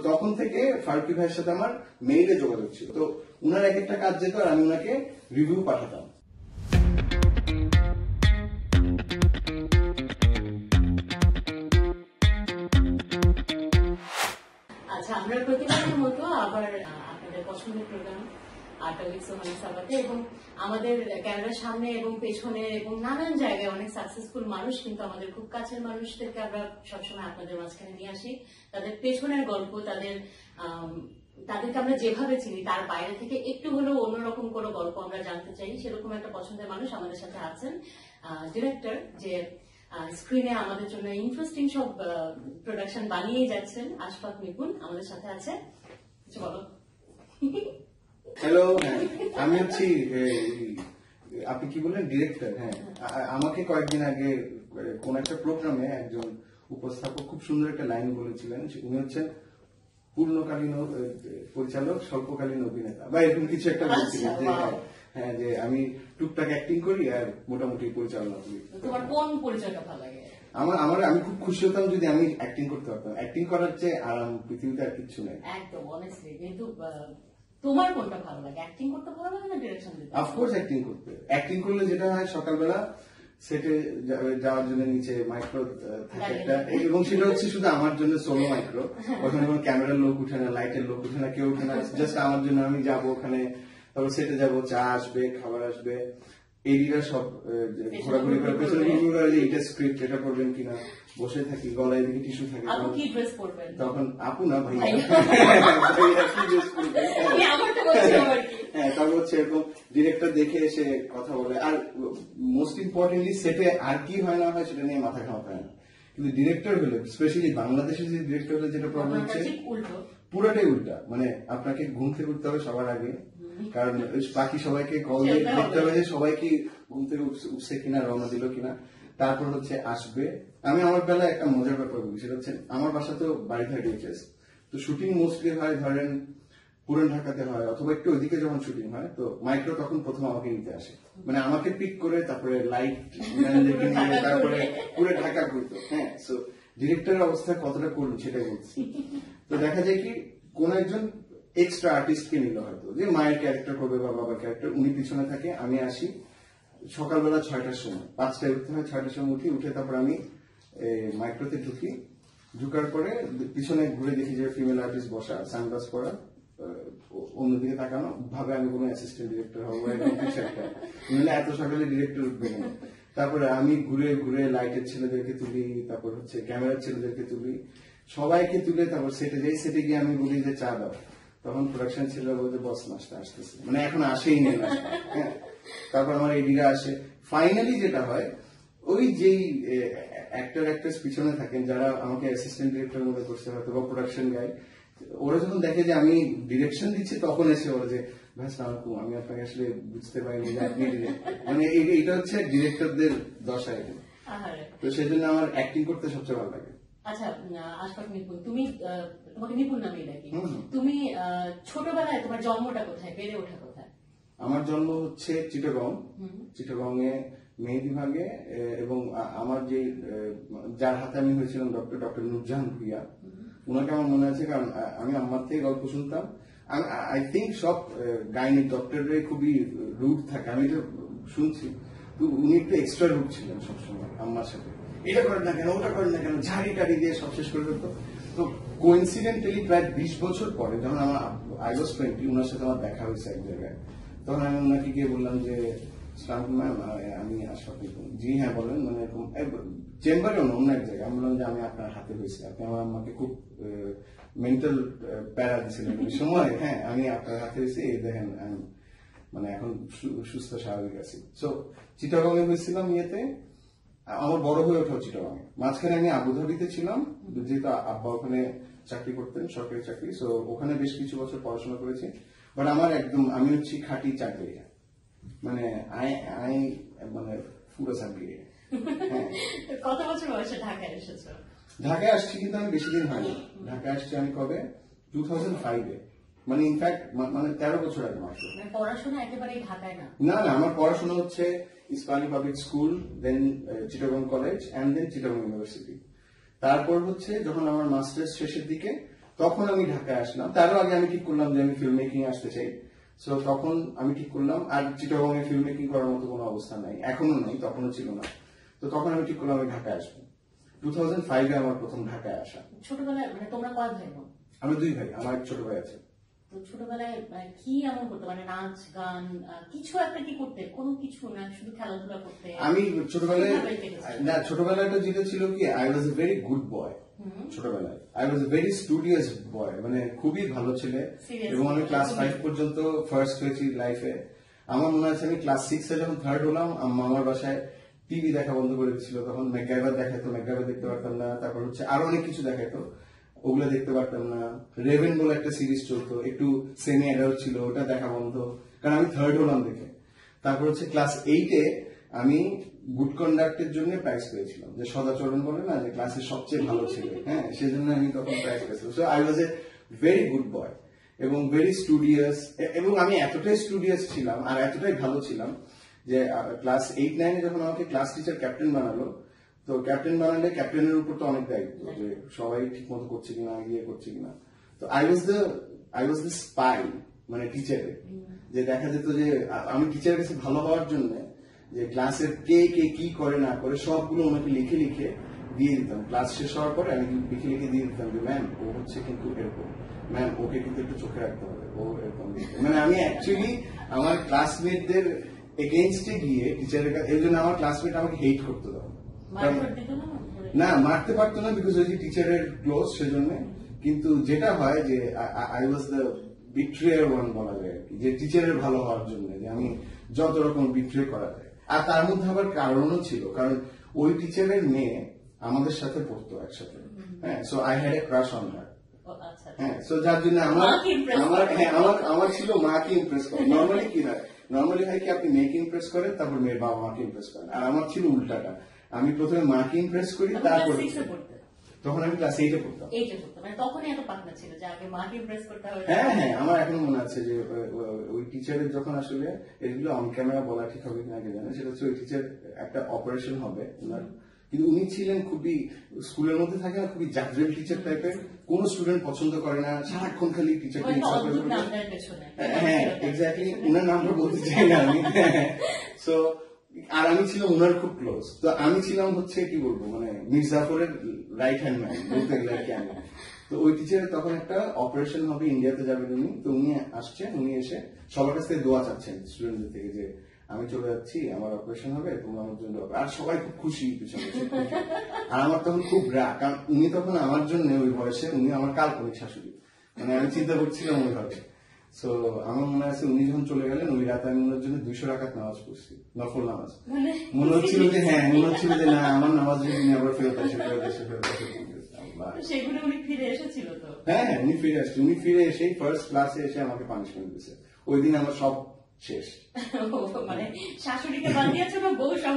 তখন থেকে ফারুকি ভাইয়ের সাথে আমার মেইলে যোগাযোগ ছিল। তো উনার এক একটা কাজ যেত আর আমি উনাকে রিভিউ পাঠাতাম। আচ্ছা, আমরা প্রতিবারের মতো আবার আপনাদের পছন্দের প্রোগ্রাম এবং আমাদের ক্যামেরার সামনে এবং পেছনে এবং নানান জায়গায় অনেক সাকসেসফুল মানুষ, কিন্তু আমাদের খুব কাছের মানুষদেরকে আমরা সবসময় আপনাদের মাঝখানে নিয়ে আসি। তাদের পেছনের গল্প, তাদেরকে আমরা যেভাবে চিনি তার বাইরে থেকে একটু হলেও অন্যরকম কোনো গল্প আমরা জানতে চাই। সেরকম একটা পছন্দের মানুষ আমাদের সাথে আছেন, ডিরেক্টর, যে স্ক্রিনে আমাদের জন্য ইন্টারেস্টিং সব প্রোডাকশন বানিয়ে যাচ্ছেন, আশফাক নিপুণ আমাদের সাথে আছে। কিছু বলো। হ্যালো, আমি হচ্ছি, আপনি কি বললেন, ডিরেক্টর। হ্যাঁ, আমাকে কয়েকদিন আগে কোন একটা প্রোগ্রামে একজন উপস্থাপক খুব সুন্দর একটা লাইন বলেছিলেন। উনি হচ্ছেন পূর্ণকালীন পরিচালক, স্বল্পকালীন অভিনেতা, বা এরকম কিছু একটা বলছিলেন যে হ্যাঁ, যে আমি টুকটাক অ্যাক্টিং করি আর মোটামুটি পরিচালনা করি। তোমার কোন পরিচয়টা ভালো লাগে? আমি খুব খুশি হতাম যদি আমি অ্যাক্টিং করতে পারতাম। অ্যাক্টিং করার চেয়ে আরাম পৃথিবীতে আর কিছু নেই। একদম অনেস্টলি। কিন্তু তোমার কোনটা ভালো লাগে, অ্যাক্টিং করতে ভালো লাগে না ডিরেকশন দিতে? অফকোর্স অ্যাক্টিং করতে। অ্যাক্টিং করলে যেটা হয়, সকালবেলা সেটে যাওয়ার জন্য নিচে মাইক্রো থাকে একটা, এবং সেটা হচ্ছে শুধু আমার জন্য সোলো মাইক্রো। ওখানে কোনো ক্যামেরার লোক উঠে না, লাইটের লোক উঠে না, কেউ উঠে না, জাস্ট আমার জন্য। আমি যাবো ওখানে, তারপর সেটে যাবো, চা আসবে, খাবার আসবে, এডিরা সব ঘোরাঘুরি করে পেছনে এটা স্ক্রিপ্ট, এটা করবেন কিনা, বসে থাকি, গলায় দিকে টিস্যু থাকে। তখন আপু না ভাই, হ্যাঁ, তারপর হচ্ছে এরকম ডিরেক্টর দেখে এসে কথা বলে। আর মোস্ট ইম্পর্টেন্টলি সেটে আর কি হয় না হয় সেটা নিয়ে মাথা ঘামাতে হয় না। কিন্তু ডিরেক্টর হলে, স্পেশালি বাংলাদেশের যে ডিরেক্টর হলে যেটা প্রবলেম হচ্ছে, পুরোটাই উল্টা। মানে আপনাকে ঘুম থেকে উঠতে হবে সবার আগে, কারণ বাকি সবাইকে কল দিয়ে দেখতে হবে যে সবাই কি ঘুম থেকে উঠছে কিনা, রওনা দিল কিনা। তারপর হচ্ছে আসবে। আমি আমার বেলায় একটা মজার ব্যাপার বলি, সেটা হচ্ছে আমার বাসা তো বাড়িধারা ডিএচএস, তো শুটিং মোস্টলি হয় ধরেন পুরান ঢাকাতে হয়, অথবা একটু ওইদিকে যখন শুটিং হয়, তো মাইক্রো তখন প্রথম আমাকে নিতে আসে। মানে আমাকে পিক করে তারপরে লাইট ম্যানেজারকে নিয়ে তারপরে পুরো ঢাকা ঘুরতো। হ্যাঁ, সো ডিরেক্টরের অবস্থা কতটা করুন সেটাই বলছি। তো দেখা যায় কি, কোন একজন এক্সট্রা আর্টিস্টকে নিল হয়তো, যে মায়ের ক্যারেক্টার করবে বা বাবার ক্যারেক্টার, উনি পিছনে থাকে, আমি আসি সকালবেলা 6টার সময়, 5টায় উঠতে হয়, 6টার সময় উঠে তারপর আমি মাইক্রোতে ঢুকার পরে পিছনে ঘুরে দেখি যে ফিমেল আর্টিস্ট বসা, সানগ্লাস পরা, অন্যদিকে তাকানো, ভাবে আমি কোনো অ্যাসিস্ট্যান্ট ডিরেক্টর হবো, কিছু একটা, নইলে এত সকালে ডিরেক্টর উঠবে না। তারপরে আমি ঘুরে ঘুরে লাইটের ছেলেদেরকে তুলি, তারপর হচ্ছে ক্যামেরার ছেলেদেরকে তুলি, সবাইকে তুলে তারপর সেটে যাই। সেটে গিয়ে আমি বলি যে চা দাও, তখন প্রোডাকশন ছিল বলতে বস নাস্তা আসতেছে, মানে এখন আসেই নেই নাস্তা। হ্যাঁ, তারপর আমার এডিরা আসে। ফাইনালি যেটা হয়, ওই যেই অ্যাক্টর অ্যাক্ট্রেস পিছনে থাকেন, যারা আমাকে অ্যাসিস্ট্যান্ট ডিরেক্টর মনে করছে হয়তো, বা প্রোডাকশন গাই, ওরা যখন দেখে যে আমি ডিরেকশন দিচ্ছি, তখন এসে বলে যে ভাই সালাম, আমি আপনাকে আসলে বুঝতে পারিনি যে আপনি ডিরেক্টর। মানে এটা হচ্ছে ডিরেক্টরদের দশা। এটা তো সেই জন্য আমার অ্যাক্টিং করতে সবচেয়ে ভালো লাগে। আচ্ছা, আশফাক নিপুণ, তোমাকে নিপুণ নামেই ডাকি। তুমি ছোটবেলায় তোমার জন্মটা কোথায়, বেড়ে ওঠা কোথায়? আমার জন্ম হচ্ছে চিটাগং এ মেহেদিভাগে, এবং আমার যে যার হাতে আমি হয়েছিলাম ডক্টর নুরজাহান ভুইয়া, উনাকে আমার মনে আছে, কারণ আমি আম্মার থেকে গল্প শুনতাম। আই থিঙ্ক সব গাইনিক ডক্টরের খুবই রুট থাকে, আমি এটা শুনছি। তো উনি একটু এক্সট্রা রুট ছিলেন সবসময় আম্মার সাথে, এটা করেন না কেন, ওটা করেন না কেন, ঝাড়ি টাড়ি দিয়ে সব শেষ করে ফেলতো। তো কোইন্সিডেন্টালি প্রায় 20 বছর পরে যখন আমার আই ওয়াজ 20, উনার সাথে আমার দেখা হয়েছে এক জায়গায়, তখন আমি ওনাকে গিয়ে বললাম যে ম্যাম, আমি আশফাক নিপুণ। জি হ্যাঁ বলেন। মানে এরকম চেম্বারে অন্য এক জায়গায়। আমি বললাম যে আমি আপনার হাতে হয়েছি, আপনি আমার আমাকে খুব মেন্টাল প্যারা দিয়েছিলেন ওই সময়। হ্যাঁ, আমি আপনার হাতে হয়েছি, এই দেখেন মানে এখন সুস্থ স্বাভাবিক আছি। সো চিটাগং এ হয়েছিলাম, ইয়েতে আমার বড় হয়ে ওঠা চিটাগং। মাঝখানে আমি আবুধাবিতে ছিলাম, যেহেতু আব্বা ওখানে চাকরি করতেন, সরকারি চাকরি, সো ওখানে বেশ কিছু বছর পড়াশোনা করেছি। বাট আমার আমি হচ্ছি খাঁটি চাকরি, মানে মানে পুরো চাকরি। কত বছর বয়সে ঢাকায় এসেছো? ঢাকায় আসছি কিন্তু আমি বেশি দিন হয়নি। ঢাকায় আসছি আমি কবে, 2005-এ, মানে ইনফ্যাক্ট মানে 13 বছর আগে মাত্র। পড়াশোনা একেবারেই ঢাকায় না? না, আমার পড়াশোনা হচ্ছে Islami public school, then Chittagong college, and then Chittagong university. তারপর হচ্ছে যখন আমার মাস্টার্স শেষের দিকে, তখন আমি ঢাকায় আসলাম। তারও আগে আমি ঠিক করলাম যে আমি ফিল্ম মেকিং আসতে চাই। সো তখন আমি ঠিক করলাম, আর চিটাগং এ ফিল্ম মেকিং করার মতো কোনো অবস্থা নাই, এখনো নাই, তখনও ছিল না। তো তখন আমি ঠিক করলাম আমি ঢাকায় আসবো। 2005 এ আমার প্রথম ঢাকায় আসা। ছোটবেলায় মানে তোমরা কয় ভাই বোন? আমি 2 ভাই, আমার এক ছোট ভাই আছে। তো ছোটবেলায় মানে কি এমন করতে, মানে নাচ গান কিছু একটা কি করতে, কোনো কিছু না শুধু খেলাধুলা করতে? আমি ছোটবেলায়, কিভাবে কেটেছে? না ছোটবেলাটা যেটা ছিল কি, I was a very good boy. ছোটবেলায় I was a very studious boy, মানে খুবই ভালো ছেলে। Seriously? এবং আমি ক্লাস 5 পর্যন্ত ফার্স্ট হয়েছি লাইফে। আমার মনে আছে আমি ক্লাস 6 এ যখন থার্ড হলাম, আমার বাসায় টিভি দেখা বন্ধ করে দিচ্ছিল। তখন ম্যাকগাইভার দেখাতো, ম্যাকগাইভার দেখতে পারতাম না। তারপর হচ্ছে আরো অনেক কিছু দেখাতো, ওগুলো দেখতে পারতাম না। রেভেন বলে একটা সিরিজ চলতো, একটু সেমি অ্যাডাল্ট ছিল, ওটা দেখা বন্ধ, কারণ আমি থার্ড হলাম দেখে। তারপর হচ্ছে ক্লাস 8 এ আমি গুড কন্ডাক্টের জন্য প্রাইজ পেয়েছিলাম, যে সদাচরণ বলে না, যে ক্লাসের সবচেয়ে ভালো ছেলে, হ্যাঁ, সেজন্য আমি তখন প্রাইজ পেয়েছিলাম। So I was a very good বয় এবং ভেরি স্টুডিয়াস। এবং আমি এতটাই স্টুডিয়াস ছিলাম আর এতটাই ভালো ছিলাম যে ক্লাস 8-9 এ যখন আমাকে ক্লাস টিচার ক্যাপ্টেন বানালো, তো ক্যাপ্টেন বানালে ক্যাপ্টেনের উপর তো অনেক দায়িত্ব, যে সবাই ঠিক মতো করছে কিনা, ইয়ে করছে কিনা। তো আই ওয়াজ দ্য স্পাই, মানে টিচারের। যে দেখা যেত যে আমি টিচারের কাছে ভালো হওয়ার জন্য যে ক্লাসের কে কে কি করে না করে সবগুলো ওনাকে লিখে লিখে দিয়ে দিতাম। ক্লাস শেষ হওয়ার পরে আমি লিখে লিখে দিয়ে দিতাম যে ম্যাম ও হচ্ছে কিন্তু এরকম, ম্যাম ওকে কিন্তু একটু চোখে রাখতে হবে, ও এরকম। মানে আমি অ্যাকচুয়ালি আমার ক্লাসমেটদের এগেইনস্টে গিয়ে টিচারের কাছে, এর জন্য আমার ক্লাসমেট আমাকে হেট করতে দাও না, মারতে পারতো না, বিকজ ওই যে টিচারের ক্লোজ, সেজন্য। কিন্তু যেটা হয় যে আই ওয়াজ দ্য বিট্রিয়ার ওয়ান বলা যায় আর কি, যে টিচারের ভালো হওয়ার জন্য যে আমি যত রকম বিট্রে করা যায়। আর তার মধ্যে আবার কারণও ছিল, কারণ ওই টিচারের মেয়ে আমাদের সাথে পড়তো একসাথে, হ্যাঁ। So I had a crush on her, হ্যাঁ। সো যার জন্য আমার ছিল মাকে ইমপ্রেস করা। নর্মালি কি হয়, নর্মালি হয় কি আপনি মেয়েকে ইমপ্রেস করেন, তারপর মেয়ের বাবা মাকে ইমপ্রেস করেন। আর আমার ছিল উল্টাটা, আমি প্রথমে মাকে ইমপ্রেস করি, তারপর। তখন আমি ক্লাস 8 এ পড়তাম। তখনই এত পাকনা ছিল যে আগে মাকে ইমপ্রেস করতে হবে। হ্যাঁ হ্যাঁ, আমার এখনো মনে আছে যে ওই টিচারের যখন আসলে, এগুলো অন ক্যামেরা বলা ঠিক হবে কিনা কে জানে, সেটা হচ্ছে ওই টিচার একটা অপারেশন হবে ওনার, কিন্তু উনি ছিলেন খুবই, স্কুলের মধ্যে থাকে না, খুবই জাকজেল টিচার টাইপের, কোন স্টুডেন্ট পছন্দ করে না, সারাক্ষণ খালি টিচারকে ইচ্ছা করে। হ্যাঁ এক্স্যাক্টলি, উনার নামটা বলতে চাই না আমি। সো আর আমি ছিলাম উনার খুব ক্লোজ। তো আমি ছিলাম হচ্ছে কি বলবো, মানে মির্জাফরের রাইট হ্যান্ড ম্যান বলতে গেলে আর কি আমি। তো ওই টিচারের তখন একটা অপারেশন হবে, ইন্ডিয়াতে যাবেন উনি। তো উনি আসছেন, উনি এসে সবার কাছ থেকে দোয়া চাচ্ছেন স্টুডেন্টদের থেকে, যে আমি চলে যাচ্ছি, আমার অপারেশন হবে, তোমরা আমার জন্য। আর সবাই খুব খুশি পিছনে। আর আমার তখন খুব রাগ, কারণ উনি তখন আমার জন্য ওই বয়সে, উনি আমার কাল্পনিক শাশুড়ি, মানে আমি চিন্তা করছিলাম ওইভাবে। সো আমার মনে আছে উনি যখন চলে গেলেন, ওই রাতে আমি ওনার জন্য 200 রাকাত নামাজ পড়ছি, নফল নামাজ। মনে হচ্ছিল যে হ্যাঁ, মনে হচ্ছিল যে না, আমার নামাজ যদি উনি আবার ফেরত আসে। সেগুলো উনি ফিরে এসেছিল তো? হ্যাঁ হ্যাঁ, উনি ফিরে আসছে। উনি ফিরে এসেই ফার্স্ট ক্লাসে এসে আমাকে পানিশমেন্ট দিয়েছে। ওই দিন আমার সব শেষ, মানে শাশুড়িকে বাদ দিয়েছে না বউ সহ?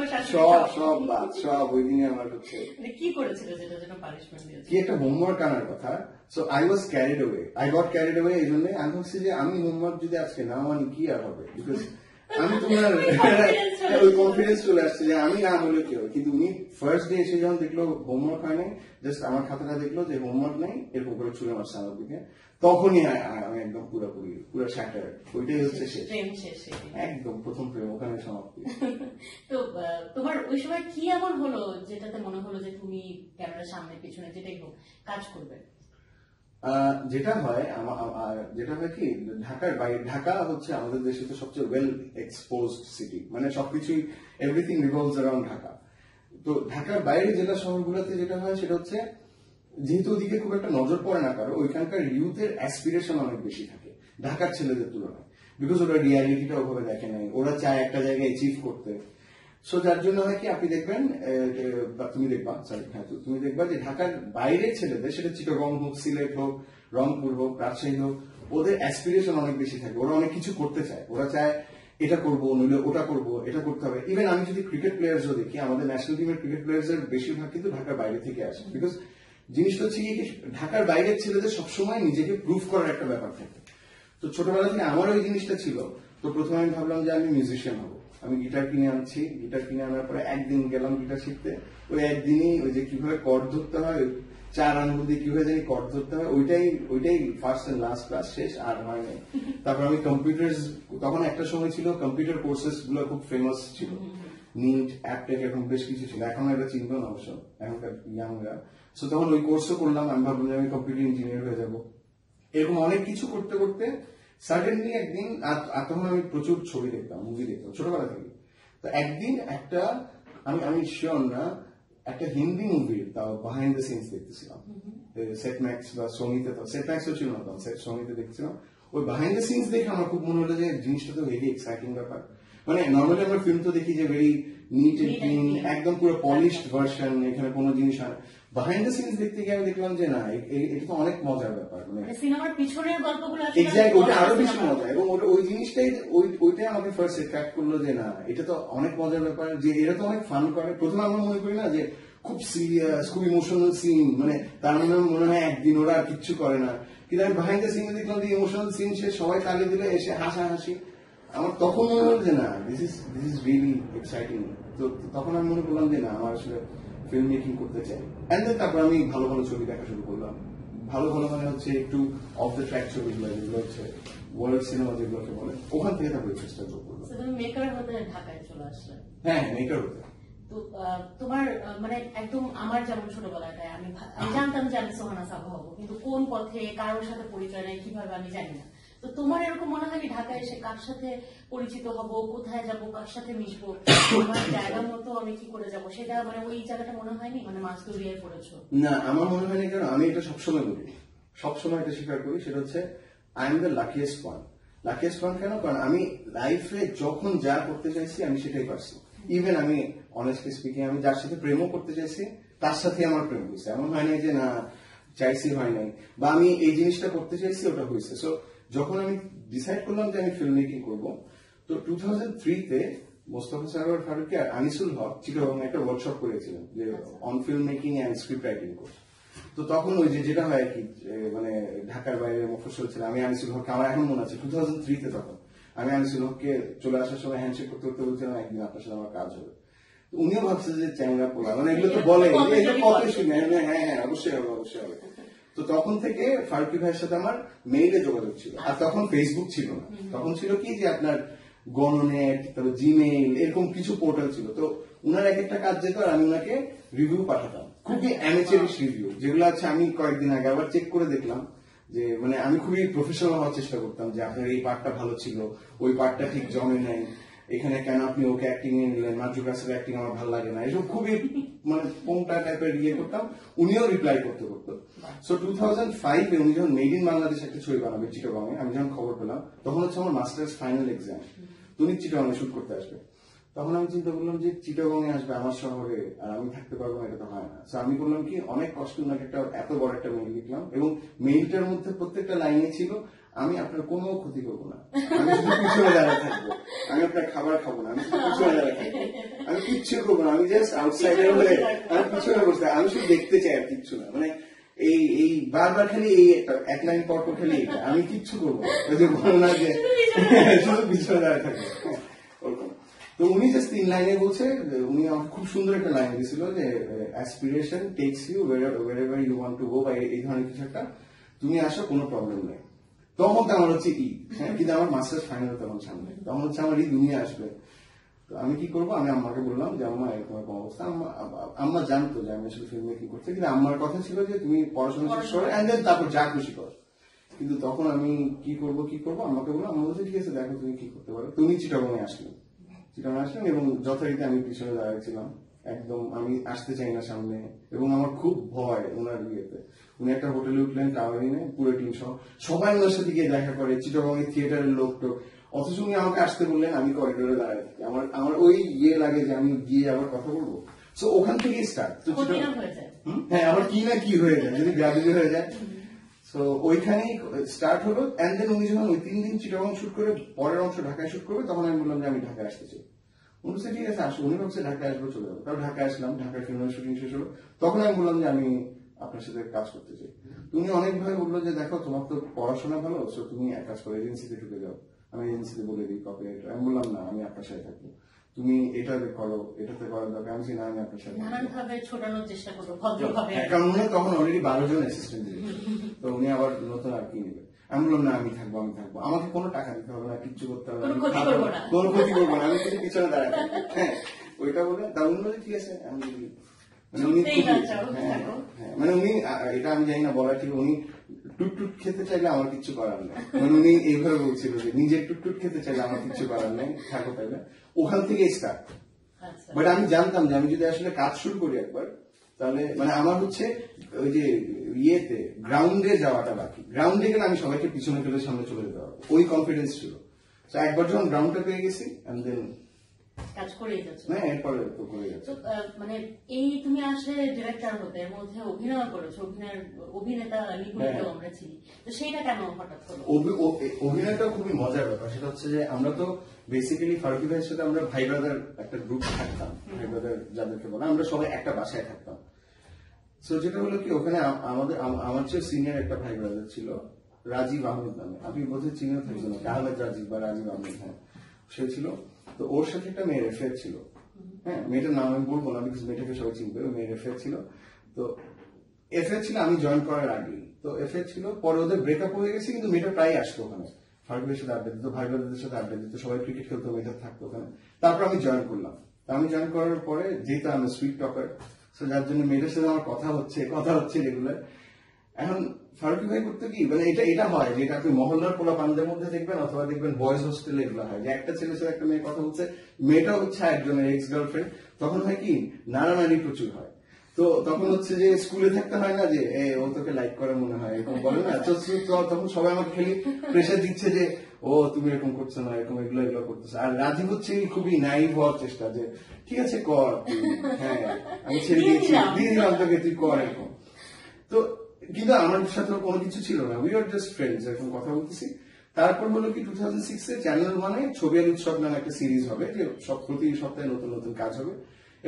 সব বাদ, সব ওই দিনে আমার হচ্ছে। কি করেছিল যেটার জন্য পানিশমেন্ট দিয়েছে? কি একটা হোমওয়ার্ক আনার কথা। So I was carried away, I got carried away. এই জন্য আমি ভাবছি যে আমি হোমওয়ার্ক যদি আজকে না মানি কি আর হবে, বিকজ আমি তোমার ওই কনফিডেন্স চলে আসছে যে আমি না হলে কেউ। কিন্তু উনি ফার্স্ট ডে এসে যখন দেখলো হোমওয়ার্ক হয় নাই, জাস্ট আমার খাতাটা দেখলো যে হোমওয়ার্ক নেই, এরকম করে ছুঁড়ে মারছে আমার দিকে, তখনই আমি একদম পুরো শ্যাটার। ওইটাই হচ্ছে শেষ, একদম প্রথম প্রেম, ওখানে সমাপ্তি। তো তোমার ওই সময় কি এমন হলো যেটাতে মনে হলো যে তুমি ক্যামেরার সামনে পিছনে যেটাই হোক কাজ করবে? যেটা হয় কি, ঢাকার বাইরে, ঢাকা হচ্ছে আমাদের দেশে তো সবচেয়ে ওয়েল এক্সপোজড সিটি, মানে সবকিছুই, এভরিথিং রিভলভস অ্যারাউন্ড ঢাকা। তো ঢাকার বাইরে জেলা শহরগুলোতে যেটা হয় সেটা হচ্ছে, যেহেতু ওদিকে খুব একটা নজর পড়ে না কারো, ওইখানকার ইউথের অ্যাসপিরেশন অনেক বেশি থাকে ঢাকার ছেলেদের তুলনায়, বিকজ ওরা রিয়ালিটিটা ওভাবে দেখে নাই, ওরা চায় একটা জায়গায় অ্যাচিভ করতে। সো যার জন্য হয় কি, আপনি দেখবেন, তুমি দেখবা যে ঢাকার বাইরের ছেলেদের, সেটা চিটাগং হোক, সিলেট হোক, রংপুর হোক, রাজশাহী হোক, ওদের অ্যাসপিরেশন অনেক বেশি থাকে, ওরা অনেক কিছু করতে চায়, ওরা চায় এটা করবো, নইলে ওটা করবো, এটা করতে হবে। ইভেন আমি যদি ক্রিকেট প্লেয়ার্সও দেখি, আমাদের ন্যাশনাল টিমের ক্রিকেট প্লেয়ার্সের বেশিরভাগ কিন্তু ঢাকার বাইরে থেকে আসে, বিকজ জিনিসটা হচ্ছে কি, ঢাকার বাইরের ছেলেদের সবসময় নিজেকে প্রুভ করার একটা ব্যাপার থাকে। তো ছোটবেলা থেকে আমার ওই জিনিসটা ছিল। তো প্রথমে আমি ভাবলাম যে আমি মিউজিশিয়ান হবো। আমি গিটার কিনে আনছি, গিটার কিনে আনার পরে একদিন গেলাম গিটার শিখতে। ওই একদিনই ওই যে কিভাবে কর্ড ধরতে হয় 4 আঙ্গুল দিয়ে কিভাবে জানি কট ধরতে হয়, ওইটাই ফার্স্ট এন্ড লাস্ট ক্লাস শেষ, আর হয় নাই। তারপর আমি কম্পিউটার, তখন একটা সময় ছিল কম্পিউটার কোর্সেস গুলো খুব ফেমাস ছিল, নিট, অ্যাপটেক, এরকম বেশ কিছু ছিল, এখন এটা চিনবো না অবশ্য এখনকার ইয়াংরা। সো তখন ওই কোর্সও করলাম, আমি ভাবলাম যে আমি কম্পিউটার ইঞ্জিনিয়ার হয়ে যাবো। এরকম অনেক কিছু করতে করতে সাডেনলি একদিন, আর তখন আমি প্রচুর ছবি দেখতাম, মুভি দেখতাম ছোটবেলা থেকে। তো একদিন একটা, আমি শিওর না, একটা হিন্দি মুভির তাও বিহাইন্ড দ্য সিনস দেখতেছিলাম, সেট ম্যাক্স বা সঙ্গীতে, সেট ম্যাক্সও ছিল না তখন, সঙ্গীতে দেখছিলাম। ওই বিহাইন্ড দ্য সিনস দেখে আমার খুব মনে হলো যে জিনিসটা তো ভেরি এক্সাইটিং ব্যাপার। মানে নর্মালি আমরা ফিল্ম তো দেখি যে ভেরি নিট এন্ড ক্লিন, একদম পুরো পলিশড ভার্সন, এখানে কোনো জিনিস হয় না। বিহাইন্ড দ্য সিনস দেখতে গিয়ে আমি দেখলাম যে না, এটা তো অনেক মজার ব্যাপার, মানে সিনেমার পিছনের গল্পগুলো এক্স্যাক্ট, ওটা আরো বেশি মজা। এবং ওই জিনিসটাই, ওইটাই আমাকে ফার্স্ট অ্যাট্রাক্ট করলো যে না, এটা তো অনেক মজার ব্যাপার, যে এরা তো অনেক ফান করে। প্রথমে আমরা মনে করি না যে খুব সিরিয়াস, খুব ইমোশনাল সিন, মানে তার মনে হয় একদিন ওরা আর কিচ্ছু করে না, কিন্তু আমি বিহাইন্ড দ্য সিনে দেখলাম যে ইমোশনাল সিন সে সবাই তালে দিলে এসে হাসাহাসি। আমার তখন মনে হলো যে না, দিস ইজ রিয়েলি এক্সাইটিং। তো তখন আমি মনে করলাম যে না, আমার আসলে ফিল্ম মেকিং করতে চাই। এন্ড দেন তারপর আমি ভালো ভালো ছবি দেখা শুরু করলাম। ভালো ভালো মানে হচ্ছে একটু অফ দ্য ট্র্যাক ছবিগুলো, যেগুলো হচ্ছে ওয়ার্ল্ড সিনেমা যেগুলোকে বলে, ওখান থেকে তারপরে চেষ্টা করলাম। তুমি মেকার হতে ঢাকায় চলে আসলে? হ্যাঁ, মেকার হতে। তো তোমার মানে একদম আমার যেমন ছোটবেলাটায় আমি জানতাম যে আমি সোহানা সাবা হবো, কিন্তু কোন পথে, কারোর সাথে পরিচয় নেই, কিভাবে আমি জানি না। তো তোমার এরকম মনে হয় ঢাকায় এসে কার সাথে পরিচিত হব, কোথায় যাব, কার সাথে মিশবো, আমার জায়গা মতো আমি কি করে যাব, সেটা মানে ওই জায়গাটা মনে হয়নি, মানে মাছ দৌড়িয়ে পড়েছো? না, আমার মনে হয়নি, কারণ আমি এটা সবসময় বলি, সবসময় এটা স্বীকার করি, সেটা হচ্ছে I am the luckiest one. Luckiest one কেন? কারণ আমি লাইফে যখন যা করতে চাইছি আমি সেটাই পারছি। ইভেন আমি অনেস্টলি স্পিকিং, আমি যার সাথে প্রেমও করতে চাইছি তার সাথে আমার প্রেম হয়েছে, এমন হয় নাই যে না চাইছি হয় নাই, বা আমি এই জিনিসটা করতে চাইছি ওটা হয়েছে। সো যখন আমি ডিসাইড করলাম যে আমি ফিল্ম মেকিং করবো, তো 2003-তে মোস্তফা সরোয়ার ফারুকী আর আনিসুল হক চিটাগং একটা ওয়ার্কশপ করেছিলেন, যে on film making and script writing course. তো তখন ওই যেটা হয় আর কি, মানে ঢাকার বাইরে মফস্বল ছিল, আমি আনিসুল হককে, আমার এখন মনে আছে 2003-তে, তখন আমি আনিসুল হককে চলে আসার সময় হ্যান্ডশেক করতে করতে বলছিলাম একদিন আপনার সাথে আমার কাজ হবে। উনিও ভাবছে যে চ্যাংরা পোলা, মানে এগুলো তো বলে, এগুলো কত শুনে, হ্যাঁ অবশ্যই হবে, অবশ্যই হবে। তো তখন থেকে ফারুকী ভাইয়ের সাথে আমার মেইলে যোগাযোগ ছিল, আর তখন ফেসবুক ছিল না, তখন ছিল কি যে আপনার গণনেট, তারপর জিমেইল, এরকম কিছু পোর্টাল ছিল। তো উনার এক একটা কাজ যেত, আর আমি উনাকে রিভিউ পাঠাতাম, খুবই অ্যামেচারিশ রিভিউ, যেগুলো আছে আমি কয়েকদিন আগে আবার চেক করে দেখলাম, যে মানে আমি খুবই প্রফেশনাল হওয়ার চেষ্টা করতাম, যে আপনার এই পার্টটা ভালো ছিল, ওই পার্টটা ঠিক জমে নাই, এখানে কেন আপনি ওকে অ্যাক্টিং এ নিলেন, মার্জু কাসের অ্যাক্টিং আমার ভালো লাগে না, এসব খুবই মানে পোংটা টাইপের ইয়ে করতাম। উনিও রিপ্লাই করতে করতো। সো 2005-এ উনি যখন মেড ইন বাংলাদেশ একটা ছবি বানাবে চিটাগংয়ে, আমি যখন খবর পেলাম, তখন হচ্ছে আমার মাস্টার্স ফাইনাল এক্সাম, উনি চিটাগংয়ে শুট করতে আসবে। তখন আমি চিন্তা করলাম যে চিটাগংয়ে আসবে আমার শহরে, আর আমি থাকতে পারবো না, এটা তো হয় না। আমি করলাম কি, অনেক কষ্ট ওনাকে একটা এত বড় একটা মেইল লিখলাম, এবং মেইলটার মধ্যে প্রত্যেকটা লাইনে ছিল আমি আপনার কোনো ক্ষতি করবো না, আমি শুধু পিছনে দাঁড়িয়ে থাকবো, আমি আপনার খাবার খাবো না, আমি শুধু পিছনে দাঁড়িয়ে থাকবো, আমি কিচ্ছু করবো না, আমি জাস্ট আউটসাইডার হয়ে আমি পিছনে বসতে, আমি শুধু দেখতে চাই আর কিচ্ছু না। মানে এই বারবার খালি এই এক লাইন পর পর খালি এইটা, আমি কিচ্ছু করবো না, ওই যে বলো না যে শুধু পিছনে দাঁড়িয়ে থাকবো, ওরকম। তো উনি জাস্ট 3 লাইনে বলছে, উনি আমাকে খুব সুন্দর একটা লাইন দিয়েছিল যে aspiration takes you wherever you want to go, বা এই ধরনের কিছু একটা, তুমি আসো, কোনো প্রবলেম নেই। তখন তো আমার হচ্ছে ঈদ, হ্যাঁ, কিন্তু আমার মাস্টার্স ফাইনাল তখন সামনে, তখন হচ্ছে আমার এই দুনিয়া আসবে। তো আমি কি করবো, আমি আম্মাকে বললাম যে আম্মা এরকম এরকম অবস্থা। আম্মা জানতো যে আমি আসলে ফিল্ম মেকিং করছি, কিন্তু আম্মার কথা ছিল যে তুমি পড়াশোনা শেষ করো এন্ড দেন তারপর যা খুশি করো। কিন্তু তখন আমি কি করবো আম্মাকে বললাম, আম্মা বলছে ঠিক আছে দেখো তুমি কি করতে পারো। তুমি চিটাগংয়ে আসলেন এবং যথারীতি আমি পিছনে দাঁড়িয়েছিলাম, একদম আমি আসতে চাই না সামনে, এবং আমার খুব ভয় ওনার বিয়েতে। উনি একটা হোটেলে উঠলেন টাওয়ারিনে, পুরো টিম সহ সবাই ওনার সাথে গিয়ে দেখা করে, চিটাগংয়ের থিয়েটারের লোক টোক, অথচ উনি আমাকে আসতে বললেন, আমি করিডোরে দাঁড়াই থাকি, আমার ওই ইয়ে লাগে যে আমি গিয়ে আবার কথা বলবো। সো ওখান থেকেই স্টার্ট। হ্যাঁ, আমার কি না কি হয়ে যায়, যদি গ্রাভিটি হয়ে যায়। তো ওইখানেই স্টার্ট হলো। এন্ড দেন উনি যখন ওই 3 দিন চিটাগং শুট করে পরের অংশ ঢাকায় শুট করবে, তখন আমি বললাম যে আমি ঢাকায় আসতে চাই। উনি বলছে ঠিক আছে আসো। উনি ভাবছে ঢাকায় আসবো, চলে যাবো। তারপর ঢাকায় আসলাম, ঢাকায় ফিল্মের শুটিং শেষ হলো। তখন আমি বললাম যে আমি আপনার সাথে কাজ করতে চাই। উনি অনেকভাবে বললো যে দেখো তোমার তো পড়াশোনা ভালো, সো তুমি এক কাজ করো, এজেন্সিতে ঢুকে যাও, আমি এজেন্সিতে বলে দিই কপিরাইটার। আমি বললাম না, আমি আপনার সাথে থাকবো। তুমি এটা করো, এটাতে করার দরকার। আমি না, আমি আপনার সাথে নানান ভাবে ছোটানোর চেষ্টা করবো ভদ্রভাবে। কারণ উনি তখন অলরেডি 12 জন অ্যাসিস্ট্যান্ট ডিরেক্টর, তো উনি আবার নতুন আর কি নেবে। আমি বললাম না, আমি থাকবো, আমাকে কোনো টাকা দিতে হবে না, কিচ্ছু করতে হবে না, কোনো ক্ষতি করবো না, আমি কিন্তু পিছনে দাঁড়াই থাকবো। হ্যাঁ, ওইটা বলে তা উনি বলে ঠিক আছে। আমি মানে উনি মানে উনি এটা আমি জানি না বলা ঠিক, উনি টুটটুট খেতে চাইলে আমার কিছু করার নেই, মানে উনি এইভাবে বলছিল যে নিজে টুটটুট খেতে চাইলে আমার কিছু করার নেই, থাকো তাইলে। ওখান থেকে স্টার্ট। বাট আমি জানতাম যে আমি যদি আসলে কাজ শুরু করি একবার, তাহলে মানে আমার হচ্ছে ওই যে ইয়েতে গ্রাউন্ডে যাওয়াটা বাকি। গ্রাউন্ডে গেলে আমি সবাইকে পিছনে ফেলে সামনে চলে যেতে পারবো, ওই কনফিডেন্স ছিল। তো একবার যখন গ্রাউন্ডটা পেয়ে গেছি এন্ড দেন কাজ করেই যাচ্ছ। না, এরপরে তো করে যাচ্ছে। মানে এই তুমি আসলে ডিরেক্টর হতে, এর মধ্যে অভিনয় করেছো, অভিনেতা নিপুণটাও আমরা চিনি, তো সেইটা কেন হঠাৎ হলো? অভিনয়টা খুবই মজার ব্যাপার। সেটা হচ্ছে যে আমরা তো বেসিক্যালি ফারুকি ভাইয়ের সাথে আমরা ভাই ব্রাদার একটা গ্রুপ থাকতাম, ভাই ব্রাদার যাদেরকে বলে, আমরা সবাই একটা বাসায় থাকতাম। তো যেটা হলো কি, ওখানে আমার চেয়ে সিনিয়র একটা ভাই ব্রাদার ছিল রাজীব আহমেদ নামে, আপনি বোধহয় চিনে থাকবেন, আহমেদ রাজীব বা রাজীব আহমেদ, হ্যাঁ সে ছিল। তো ওর সাথে একটা মেয়ের অ্যাফেয়ার ছিল। হ্যাঁ, মেয়েটার নাম আমি বলবো না, বিকজ মেয়েটাকে সবাই চিনবে। ওই মেয়ের অ্যাফেয়ার ছিল। তো অ্যাফেয়ার ছিল আমি জয়েন করার আগেই, তো অ্যাফেয়ার ছিল। পরে ওদের ব্রেকআপ হয়ে গেছে, কিন্তু মেয়েটা প্রায় আসতো ওখানে, ফারুকের সাথে আড্ডা দিত, ভাই ব্রাদারদের সাথে আড্ডা দিত, সবাই ক্রিকেট খেলতো, মেয়েটা থাকতো ওখানে। তারপর আমি জয়েন করলাম। আমি জয়েন করার পরে যেহেতু আমি সুইট টকার, যার জন্য মেয়েটার সাথে আমার কথা হচ্ছে রেগুলার। এখন ফারুকি ভাই করতে কি, মানে এটা হয় যে এটা আপনি মহল্লার পোলা পানদের মধ্যে দেখবেন, অথবা দেখবেন বয়েজ হোস্টেলে এগুলো হয়, যে একটা ছেলের সাথে একটা মেয়ে কথা বলছে, মেয়েটা হচ্ছে একজনের এক্স গার্লফ্রেন্ড। তখন হয় কি, নাড়ানাড়ি প্রচুর হয়। তো তখন হচ্ছে যে স্কুলে থাকতে হয় না যে ও তোকে লাইক করে মনে হয়, এরকম বলে না। তো তখন সবাই আমাকে খালি প্রেশার দিচ্ছে যে ও তুমি এরকম করছো না, এরকম এগুলো করতেছে। আর রাজীব হচ্ছে খুবই নাইভ হওয়ার চেষ্টা, যে ঠিক আছে কর, হ্যাঁ আমি ছেড়ে দিয়েছি, দিয়ে দিলাম তোকে, তুই কর এরকম। তো কিন্তু আমার সাথে কোনো কিছু ছিল না, উই আর জাস্ট ফ্রেন্ডস, এরকম কথা বলতেছি। তারপর হলো কি 2006-এ চ্যানেল মানে ছবি আর উৎসব নামে একটা সিরিজ হবে, যে প্রতি সপ্তাহে নতুন নতুন কাজ হবে,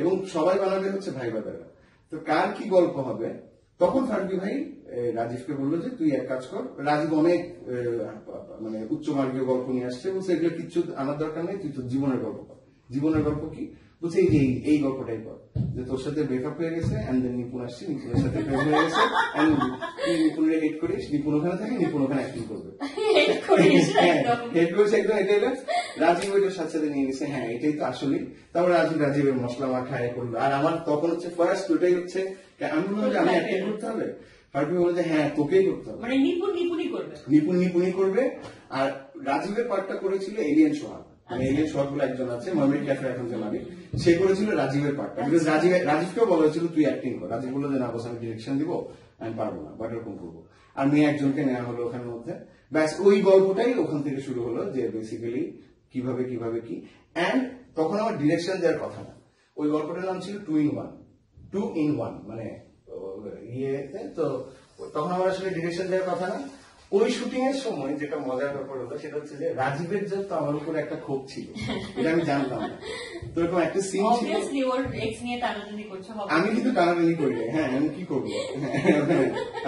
এবং সবাই বানাবে হচ্ছে ভাই ব্রাদাররা। তো কার কি গল্প হবে, তখন ফারুকি ভাই রাজীবকে বললো যে তুই এক কাজ কর। রাজীব অনেক মানে উচ্চমার্গীয় গল্প নিয়ে আসছে, বলছে এগুলো কিচ্ছু আনার দরকার নেই, তুই তোর জীবনের গল্প কর। জীবনের গল্প কি বলছে, এই গল্পটাই কর, যে তোর সাথে ব্রেকআপ হয়ে গেছে, এন্ড দেন নিপুণ আসছে, নিপুণের সাথে প্রেম হয়ে গেছে, এন্ড তুই নিপুণের হেড করিস, নিপুণ ওখানে থাকে, নিপুণ ওখানে অ্যাক্টিং করবে, হেড করিস একদম। এটাই রাজীব ওইটার সাথে সাথে নিয়ে গেছে, হ্যাঁ এটাই তো আসলেই। তারপর রাজীবের মশলা মাখায় করলো। আর আমার তখন হচ্ছে ফার্স্ট ওইটাই হচ্ছে, আমি বললাম যে আমি অ্যাক্টিং করতে হবে। ফারুকি বলে যে হ্যাঁ তোকেই করতে হবে, মানে নিপুণই করবে। আর রাজীবের পার্টটা করেছিল এলিয়ান সোহাগ, মানে এলিয়ান সোহাগ বলে একজন আছে, মার্মেড ক্যাফে এখন যে মালিক, সে করেছিল রাজীবের পার্টটা। বিকজ রাজীবকেও বলা হয়েছিল তুই অ্যাক্টিং কর। রাজীব বললো যে না বস, আমি ডিরেকশন দিব, আমি পারবো না, বাট এরকম করবো। আর মেয়ে একজনকে নেওয়া হলো ওখানের মধ্যে, ব্যাস ওই গল্পটাই ওখান থেকে শুরু হলো, যে বেসিক্যালি কিভাবে কি। অ্যান্ড তখন আমার ডিরেকশন দেওয়ার কথা না, ওই গল্পটার নাম ছিল 2 in 1, মানে ইয়েতে। তো তখন আমার আসলে ডিরেকশন দেওয়ার কথা না। ওই শুটিং এর সময় যেটা মজার ব্যাপার হলো, সেটা হচ্ছে যে রাজীবের যে তো আমার উপরে একটা ক্ষোভ ছিল, এটা আমি জানতাম না। তো এরকম একটা সিন ছিল, আমি কিন্তু টানাটানি করি, হ্যাঁ আমি কি করবো,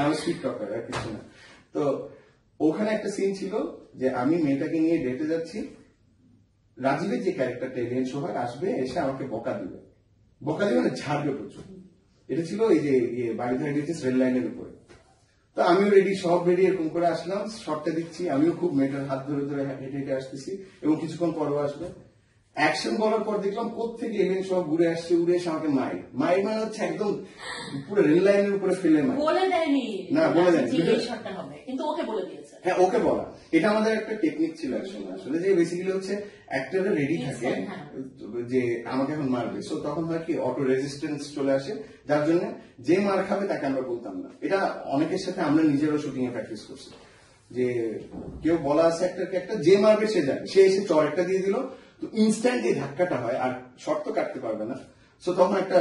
আমি সুইট টকার আর কিছু না। তো ওখানে একটা সিন ছিল যে আমি মেয়েটাকে নিয়ে ডেটে যাচ্ছি, রাজীবের যে ক্যারেক্টারটা এলিয়ান সোহাগ আসবে, এসে আমাকে বকা দিবে মানে ঝাড়বে প্রচুর। এটা ছিল এই যে বাড়িতে রেল লাইনের উপরে। তো আমিও রেডি, সব রেডি, এরকম করে আসলাম, শর্টটা দিচ্ছি, আমিও খুব মেয়েটার হাত ধরে ধরে হেঁটে হেঁটে আসতেছি, এবং কিছুক্ষণ পরও আসবে। অ্যাকশন বলার পর দেখলাম কোত্থেকে এলিয়ান সব ঘুরে আসছে, উড়ে এসে আমাকে মায়ের মানে হচ্ছে একদম পুরো রেল লাইনের উপরে ফেলে বলে দেয়নি, না বলে দেয়নি, কিন্তু ওকে বলে দিয়েছে। হ্যাঁ ওকে বলা, এটা আমাদের একটা টেকনিক ছিল একসময় আসলে, যে বেসিক্যালি হচ্ছে অ্যাক্টররা রেডি থাকে যে আমাকে এখন মারবে। সো তখন হয় কি, অটো রেজিস্ট্যান্স চলে আসে, যার জন্য যে মার খাবে তাকে আমরা বলতাম না। এটা অনেকের সাথে আমরা নিজেরও শুটিং এ প্র্যাকটিস করছি, যে কেউ বলা আছে একটা যে মারবে সে যায়, সে এসে চর একটা দিয়ে দিল, তো ইনস্ট্যান্ট এই ধাক্কাটা হয়, আর শর্ট তো কাটতে পারবে না। সো তখন একটা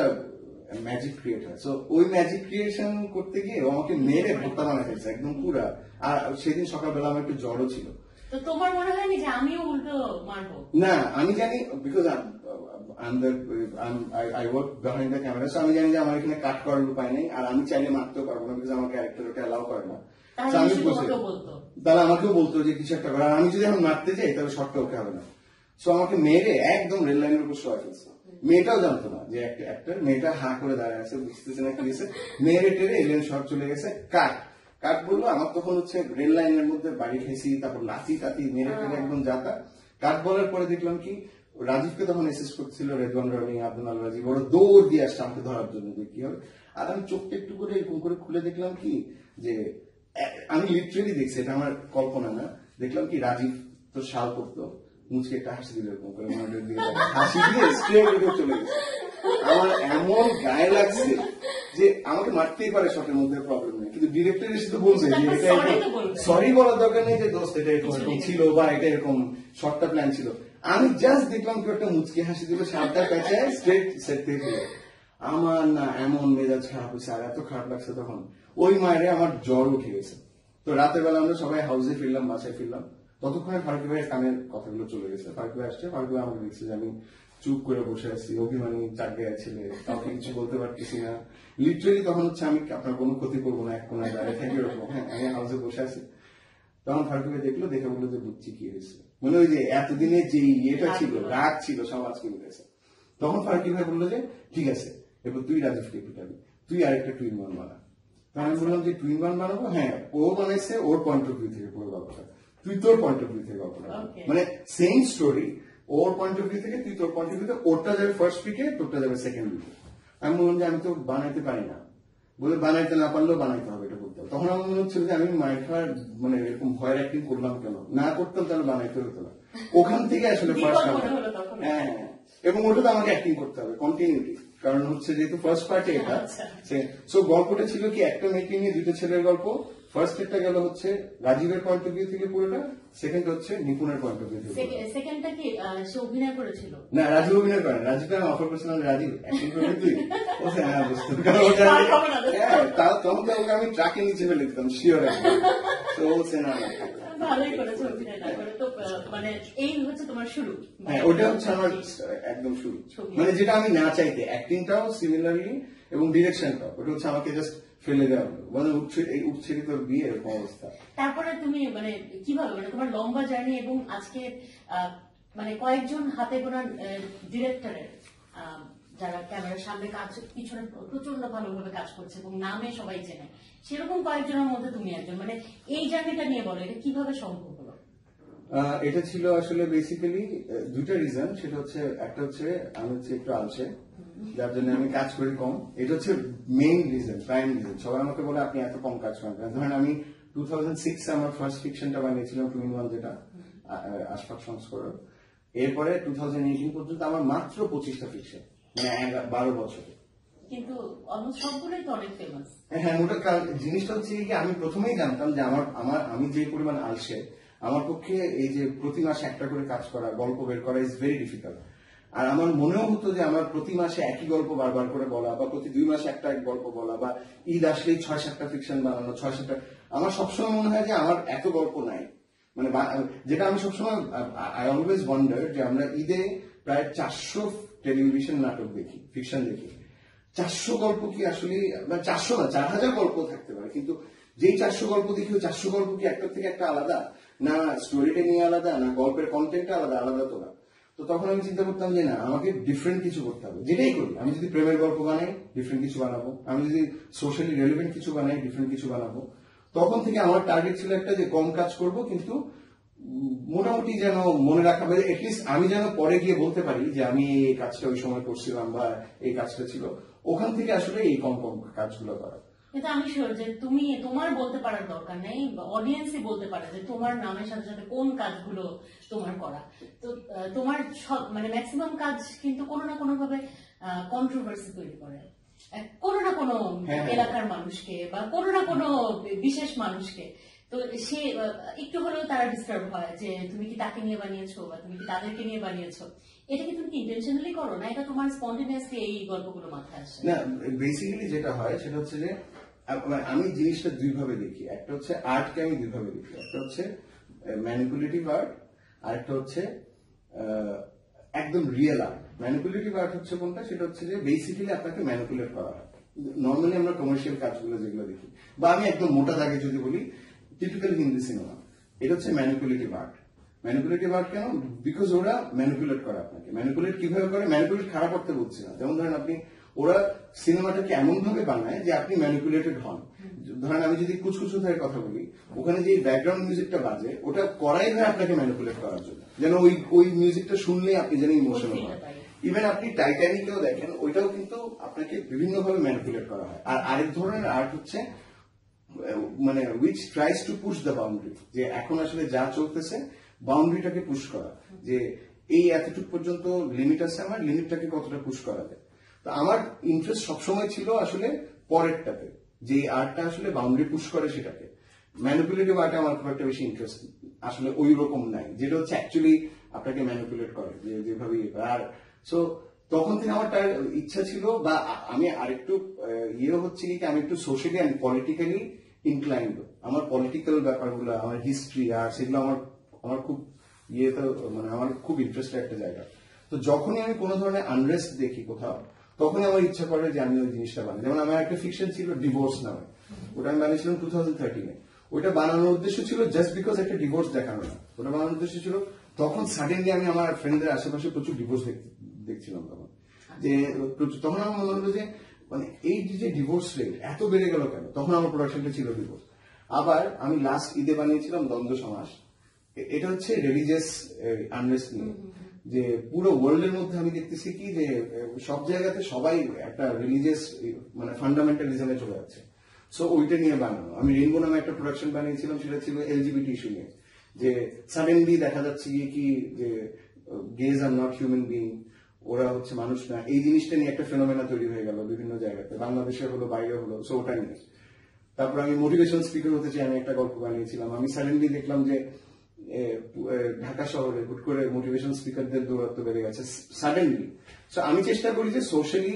ম্যাজিক ক্রিয়েট হয়। সো ওই ম্যাজিক ক্রিয়েশন করতে গিয়ে ও আমাকে মেরে ভর্তা বানায় ফেলছে একদম পুরা। আর সেদিন সকালবেলা আমার একটু জ্বরও ছিল। তো তোমার মনে হয়নি যে আমিও উল্টো মারবো? না, আমি জানি, because I work behind the camera, so আমি জানি যে আমার এখানে কাট করার উপায় নেই, আর আমি চাইলে মারতেও পারবো না, বিকজ আমার ক্যারেক্টার ওটা অ্যালাউ করে না। তাহলে আমাকেও বলতো যে কিছু একটা করার, আমি যদি এখন মারতে যাই তাহলে শর্টটা ওকে হবে না। সো আমাকে মেরে একদম রেল লাইনের উপর শোয়া ফেলছে। মেয়েটাও জানতো না যে একটা অ্যাক্টর, মেয়েটা হাঁ করে দাঁড়ায় আছে, বুঝতেছে না কি হয়েছে, মেরে টেরে এলিয়েন শট চলে গেছে। কাট বললো। আমার তখন হচ্ছে রেল লাইনের মধ্যে বাড়ি খেয়েছি, তারপর লাথি টাতি মেরে টেরে একদম যাতা। কাট বলার পরে দেখলাম কি রাজীবকে তখন এসেস করছিল রেদওয়ান রানি, আব্দুল রাজীব, ওরা দৌড় দিয়ে আসছে আমাকে ধরার জন্য যে কি হবে। আর আমি চোখটা একটু করে এরকম করে খুলে দেখলাম কি যে আমি লিটারেলি দেখছি, এটা আমার কল্পনা না, দেখলাম কি রাজীব তো শাল করতো, মুচকে একটা হাসি দিল এরকম করে, হাসি দিয়ে স্ট্রেট চলে গেছে। আমার এমন গায়ে লাগছে যে আমাকে মারতেই পারে শটের মধ্যে, প্রবলেম নেই, কিন্তু ডিরেক্টর এসে তো বলছে যে এটা সরি বলার দরকার নেই যে দোস্ত এটা এরকম ছিল বা এটা এরকম শর্টটা প্ল্যান ছিল। আমি জাস্ট দেখলাম কেউ একটা মুচকে হাসি দিল, শার্টটা পেঁচায় স্ট্রেট সেট থেকে। আমার না এমন মেজাজ খারাপ হয়েছে, আর এত খারাপ লাগছে তখন, ওই মায়েরে আমার জ্বর উঠে গেছে। তো রাতের বেলা আমরা সবাই হাউসে ফিরলাম, বাসায় ফিরলাম, ততক্ষণে ফারুক ভাইয়ের কানের কথাগুলো চলে গেছে। ফারুক ভাই আসছে, ফারুক ভাই আমাকে দেখছে যে আমি চুপ করে বসে আছি, অভিমানী চাকরিয়া ছেলে, কাউকে কিছু বলতে পারতেছি না। লিটারেলি তখন হচ্ছে আমি আপনার কোনো ক্ষতি করবো না, এক কোনায় দাঁড়িয়ে থাকি এরকম। হ্যাঁ, আমি হাউসে বসে আছি। তখন ফারুক ভাই দেখলো, দেখে বললো যে বুঝছি কি হয়েছে, মানে ওই যে এতদিনে যে ইয়েটা ছিল, রাগ ছিল, সব আজকে মিলেছে। তখন ফারুক ভাই বললো যে ঠিক আছে, এবার তুই রাজীবকে পিটাবি, তুই আরেকটা টুইন ওয়ান বানা। আমি বললাম যে টুইন ওয়ান বানাবো, হ্যাঁ ও বানাইছে ওর পয়েন্ট অফ ভিউ থেকে পুরো গল্পটা, তুই তোর পয়েন্ট অফ ভিউ থেকে গল্পটা, মানে same story, or point of view থেকে তুই তোর পয়েন্ট অফ ভিউ থেকে, ওরটা যাবে ফার্স্ট উইকে, তোরটা যাবে সেকেন্ড উইকে। আমি বললাম যে আমি তো বানাইতে পারি না, বলে বানাইতে না পারলেও বানাইতে হবে, এটা বলতে হবে। তখন আমার মনে হচ্ছিল যে আমি মায়ের খাওয়ার মানে এরকম ভয়ের অ্যাক্টিং করলাম কেন, না করতাম তাহলে বানাইতে হতো না। ওখান থেকে আসলে ফার্স্ট, হ্যাঁ, এবং ওটা তো আমাকে অ্যাক্টিং করতে হবে কন্টিনিউটি, কারণ হচ্ছে যেহেতু ফার্স্ট পার্টে এটা। সো গল্পটা ছিল কি একটা মেয়েকে নিয়ে দুটো ছেলের গল্প। ফার্স্ট একটা গেল হচ্ছে রাজীবের পয়েন্ট অফ ভিউ থেকে পুরোটা, সেকেন্ড হচ্ছে নিপুণের পয়েন্ট অফ ভিউ থেকে। সেকেন্ডটা কি সে অভিনয় করেছিল? না, রাজীব অভিনয় করেন। রাজীবকে আমি অফার করেছিলাম, রাজীব অ্যাক্টিং করবি তুই? বলছে হ্যাঁ বুঝতে, তখন তো ওকে আমি ট্রাকে নিচে ফেলে দিতাম শিওর, তো বলছে না ভালোই করেছে অভিনয় না করে। তো মানে এই হচ্ছে তোমার শুরু? হ্যাঁ, ওটা হচ্ছে আমার একদম শুরু, মানে যেটা আমি না চাইতে, অ্যাক্টিংটাও সিমিলারলি এবং ডিরেকশনটাও, ওটা হচ্ছে আমাকে জাস্ট ফেলে দেওয়া হলো, মানে উঠছে তোর বিয়ে এরকম অবস্থা। তারপরে তুমি মানে কিভাবে, মানে তোমার লম্বা জার্নি এবং আজকে মানে কয়েকজন হাতে গোনা ডিরেক্টরের যারা ক্যামেরার সামনে কাজ, পিছনে প্রচন্ড ভালোভাবে কাজ করছে এবং নামে সবাই চেনে, সেরকম কয়েকজনের মধ্যে তুমি একজন, মানে এই জার্নিটা নিয়ে বলো, এটা কিভাবে সম্ভব হলো? এটা ছিল আসলে বেসিক্যালি দুইটা রিজন। সেটা হচ্ছে একটা হচ্ছে আমি হচ্ছে একটু আলসে, যার জন্য আমি কাজ করি কম, এটা হচ্ছে মেইন রিজন, প্রাইম রিজন। সবাই আমাকে বলে আপনি এত কম কাজ করেন। ধরেন আমি 2006 আমার ফার্স্ট ফিকশনটা বানিয়েছিলাম টুইন ওয়ান, যেটা আশফাক সংস্করণ। এরপরে 2018 পর্যন্ত আমার মাত্র 25টা ফিকশন, মানে 12 বছরে, কিন্তু অলমোস্ট সবগুলোই তো অনেক ফেমাস। হ্যাঁ, ওটা জিনিসটা হচ্ছে কি আমি প্রথমেই জানতাম যে আমি যে পরিমাণ আলসে, আমার পক্ষে এই যে প্রতি মাসে একটা করে কাজ করা, গল্প বের করা ইজ ভেরি ডিফিকাল্ট। আর আমার মনেও হতো যে আমার প্রতি মাসে একই গল্প বারবার করে বলা, বা প্রতি 2 মাসে একটা গল্প বলা, বা ঈদ আসলেই 6-7টা ফিকশন বানানো, 6-7টা, আমার সবসময় মনে হয় যে আমার এত গল্প নাই। মানে যেটা আমি সবসময় আই অলওয়েজ ওয়ান্ডার যে আমরা ঈদে প্রায় 400 টেলিভিশন নাটক দেখি, ফিকশন দেখি, 400 গল্প কি আসলে, 400 না 4000 গল্প থাকতে পারে, কিন্তু যেই 400 গল্প দেখি, 400 গল্প কি একটার থেকে একটা আলাদা না, স্টোরিটা নিয়ে আলাদা না, গল্পের কন্টেন্টটা আলাদা, আলাদা তো না। তো তখন আমি চিন্তা করতাম যে না, আমাকে ডিফারেন্ট কিছু করতে হবে, যেটাই করি। আমি যদি প্রেমের গল্প বানাই, ডিফারেন্ট কিছু বানাবো। আমি যদি সোশ্যালি রেলিভেন্ট কিছু বানাই, ডিফারেন্ট কিছু বানাবো। তখন থেকে আমার টার্গেট ছিল একটা, যে কম কাজ করব, কিন্তু মোটামুটি যেন মনে রাখা, এটলিস্ট আমি যেন পরে গিয়ে বলতে পারি যে আমি এই কাজটা ওই সময় করছিলাম, বা এই কাজটা ছিল। ওখান থেকে আসলে এই কম কম কাজগুলো করা। কিন্তু আমি শিওর যে তুমি, তোমার বলতে পারার দরকার নেই, অডিয়েন্সই বলতে পারে যে তোমার নামের সাথে সাথে কোন কাজগুলো তোমার করা। তো তোমার সব মানে ম্যাক্সিমাম কাজ কিন্তু কোনো না কোনো ভাবে কন্ট্রোভার্সি তৈরি করে, কোনো না কোনো এলাকার মানুষকে বা কোনো না কোনো বিশেষ মানুষকে। তো সে একটু হলেও তারা ডিস্টার্ব হয় যে তুমি কি তাকে নিয়ে বানিয়েছো বা তুমি কি তাদেরকে নিয়ে বানিয়েছো। এটা কি তুমি ইন্টেনশনালি করো না, এটা তোমার স্পন্টেনিয়াসলি এই গল্পগুলো মাথায় আসে? না, বেসিক্যালি যেটা হয় সেটা হচ্ছে যে আমি জিনিসটা দুইভাবে দেখি। একটা হচ্ছে আর্টকে আমি দুইভাবে দেখি, একটা হচ্ছে ম্যানিপুলেটিভ আর্ট, আর একটা হচ্ছে একদম রিয়েল আর্ট। ম্যানিপুলেটিভ আর্ট হচ্ছে কোনটা, সেটা হচ্ছে যে বেসিক্যালি আপনাকে ম্যানিপুলেট করা হয়। নর্মালি আমরা কমার্শিয়াল কাজগুলো যেগুলো দেখি, বা আমি একদম মোটা দাগে যদি বলি টিপিক্যাল হিন্দি সিনেমা, এটা হচ্ছে ম্যানিপুলেটিভ আর্ট। ম্যানিপুলেটিভ আর্ট কেন? বিকজ ওরা ম্যানিপুলেট করে আপনাকে। ম্যানিপুলেট কিভাবে করে? ম্যানিপুলেট খারাপ করতে বলছি না, যেমন ধরেন আপনি, ওরা সিনেমাটাকে এমন ভাবে বানায় যে আপনি ম্যানিপুলেটেড হন। ধরেন আমি যদি কুচকুচু থেকে কথা বলি, ওখানে যে ব্যাকগ্রাউন্ড মিউজিকটা বাজে, ওটা করাই হয় আপনাকে ম্যানিপুলেট করার জন্য, যেন ওই মিউজিকটা শুনলে আপনি যেন ইমোশনাল হন। ইভেন আপনি টাইটানিকেও দেখেন, ওইটাও কিন্তু আপনাকে বিভিন্ন ভাবে ম্যানিপুলেট করা হয়। আর আরেক ধরনের আর্ট হচ্ছে মানে which tries to push the boundary, যে এখন আসলে যা চলতেছে বাউন্ডারিটাকে পুশ করা, যে এই এতটুকু পর্যন্ত লিমিট আছে, আমার লিমিটটাকে কতটা পুশ করা যায়। তো আমার ইন্টারেস্ট সবসময় ছিল আসলে পরেরটাতে, যে আর্টটা আসলে বাউন্ডারি পুশ করে সেটাকে। ম্যানিপুলেটিভ আর্টে আমার খুব একটা বেশি ইন্টারেস্ট আসলে ওই রকম নাই, যেটা হচ্ছে অ্যাকচুয়ালি আপনাকে ম্যানিপুলেট করে যেভাবে। আর সো তখন থেকে আমার তার ইচ্ছা ছিল, বা আমি আরেকটু ইয়ে হচ্ছে কি, আমি একটু সোশ্যালি অ্যান্ড পলিটিক্যালি ইনক্লাইন্ড। আমার পলিটিক্যাল ব্যাপারগুলো, আমার হিস্ট্রি আর সেগুলো আমার খুব ইয়েতে, মানে আমার খুব ইন্টারেস্টেড একটা জায়গা। তো যখনই আমি কোনো ধরনের আনরেস্ট দেখি কোথাও, তখনই আমার ইচ্ছা করে যে আমি ওই জিনিসটা বানাই। যেমন আমার একটা ফিকশন ছিল ডিভোর্স নামে, ওটা আমি বানিয়েছিলাম 2013-এ। ওইটা বানানোর উদ্দেশ্য ছিল জাস্ট বিকজ একটা ডিভোর্স দেখানো না, ওটা বানানোর উদ্দেশ্য ছিল তখন সাডেনলি আমি আমার ফ্রেন্ডদের আশেপাশে প্রচুর ডিভোর্স দেখছিলাম তখন, যে তখন আমার মনে হলো যে মানে এই যে ডিভোর্স রেট এত বেড়ে গেল কেন। তখন আমার প্রোডাকশনটা ছিল ডিভোর্স। আবার আমি লাস্ট ঈদে বানিয়েছিলাম দ্বন্দ্ব সমাস। এটা হচ্ছে রিলিজিয়াস আনরেস্ট নিয়ে, যে পুরো ওয়ার্ল্ড এর মধ্যে আমি দেখতেছি কি যে সব জায়গাতে সবাই একটা রিলিজিয়াস মানে ফান্ডামেন্টালিজমে চলে যাচ্ছে। সো ওইটা নিয়ে বানানো। আমি রেইনবো নামে একটা প্রোডাকশন বানিয়েছিলাম, সেটা ছিল এলজিবিটি ইস্যু নিয়ে, যে সাডেনলি দেখা যাচ্ছে কি যে gauge are not human being, ওরা হচ্ছে মানুষ না, এই জিনিসটা নিয়ে একটা ফেনোমেনা তৈরি হয়ে গেল বিভিন্ন জায়গাতে, বাংলাদেশে হলো, বাইরে হলো। সো ওটা নিয়ে তারপর আমি মোটিভেশন স্পিকার হতে চাই, আমি একটা গল্প বানিয়েছিলাম। আমি সাডেনলি দেখলাম যে ঢাকা শহরে হুট করে মোটিভেশন স্পিকারদের দৌরাত্ম বেড়ে গেছে সাডেনলি। সো আমি চেষ্টা করি যে সোশ্যালি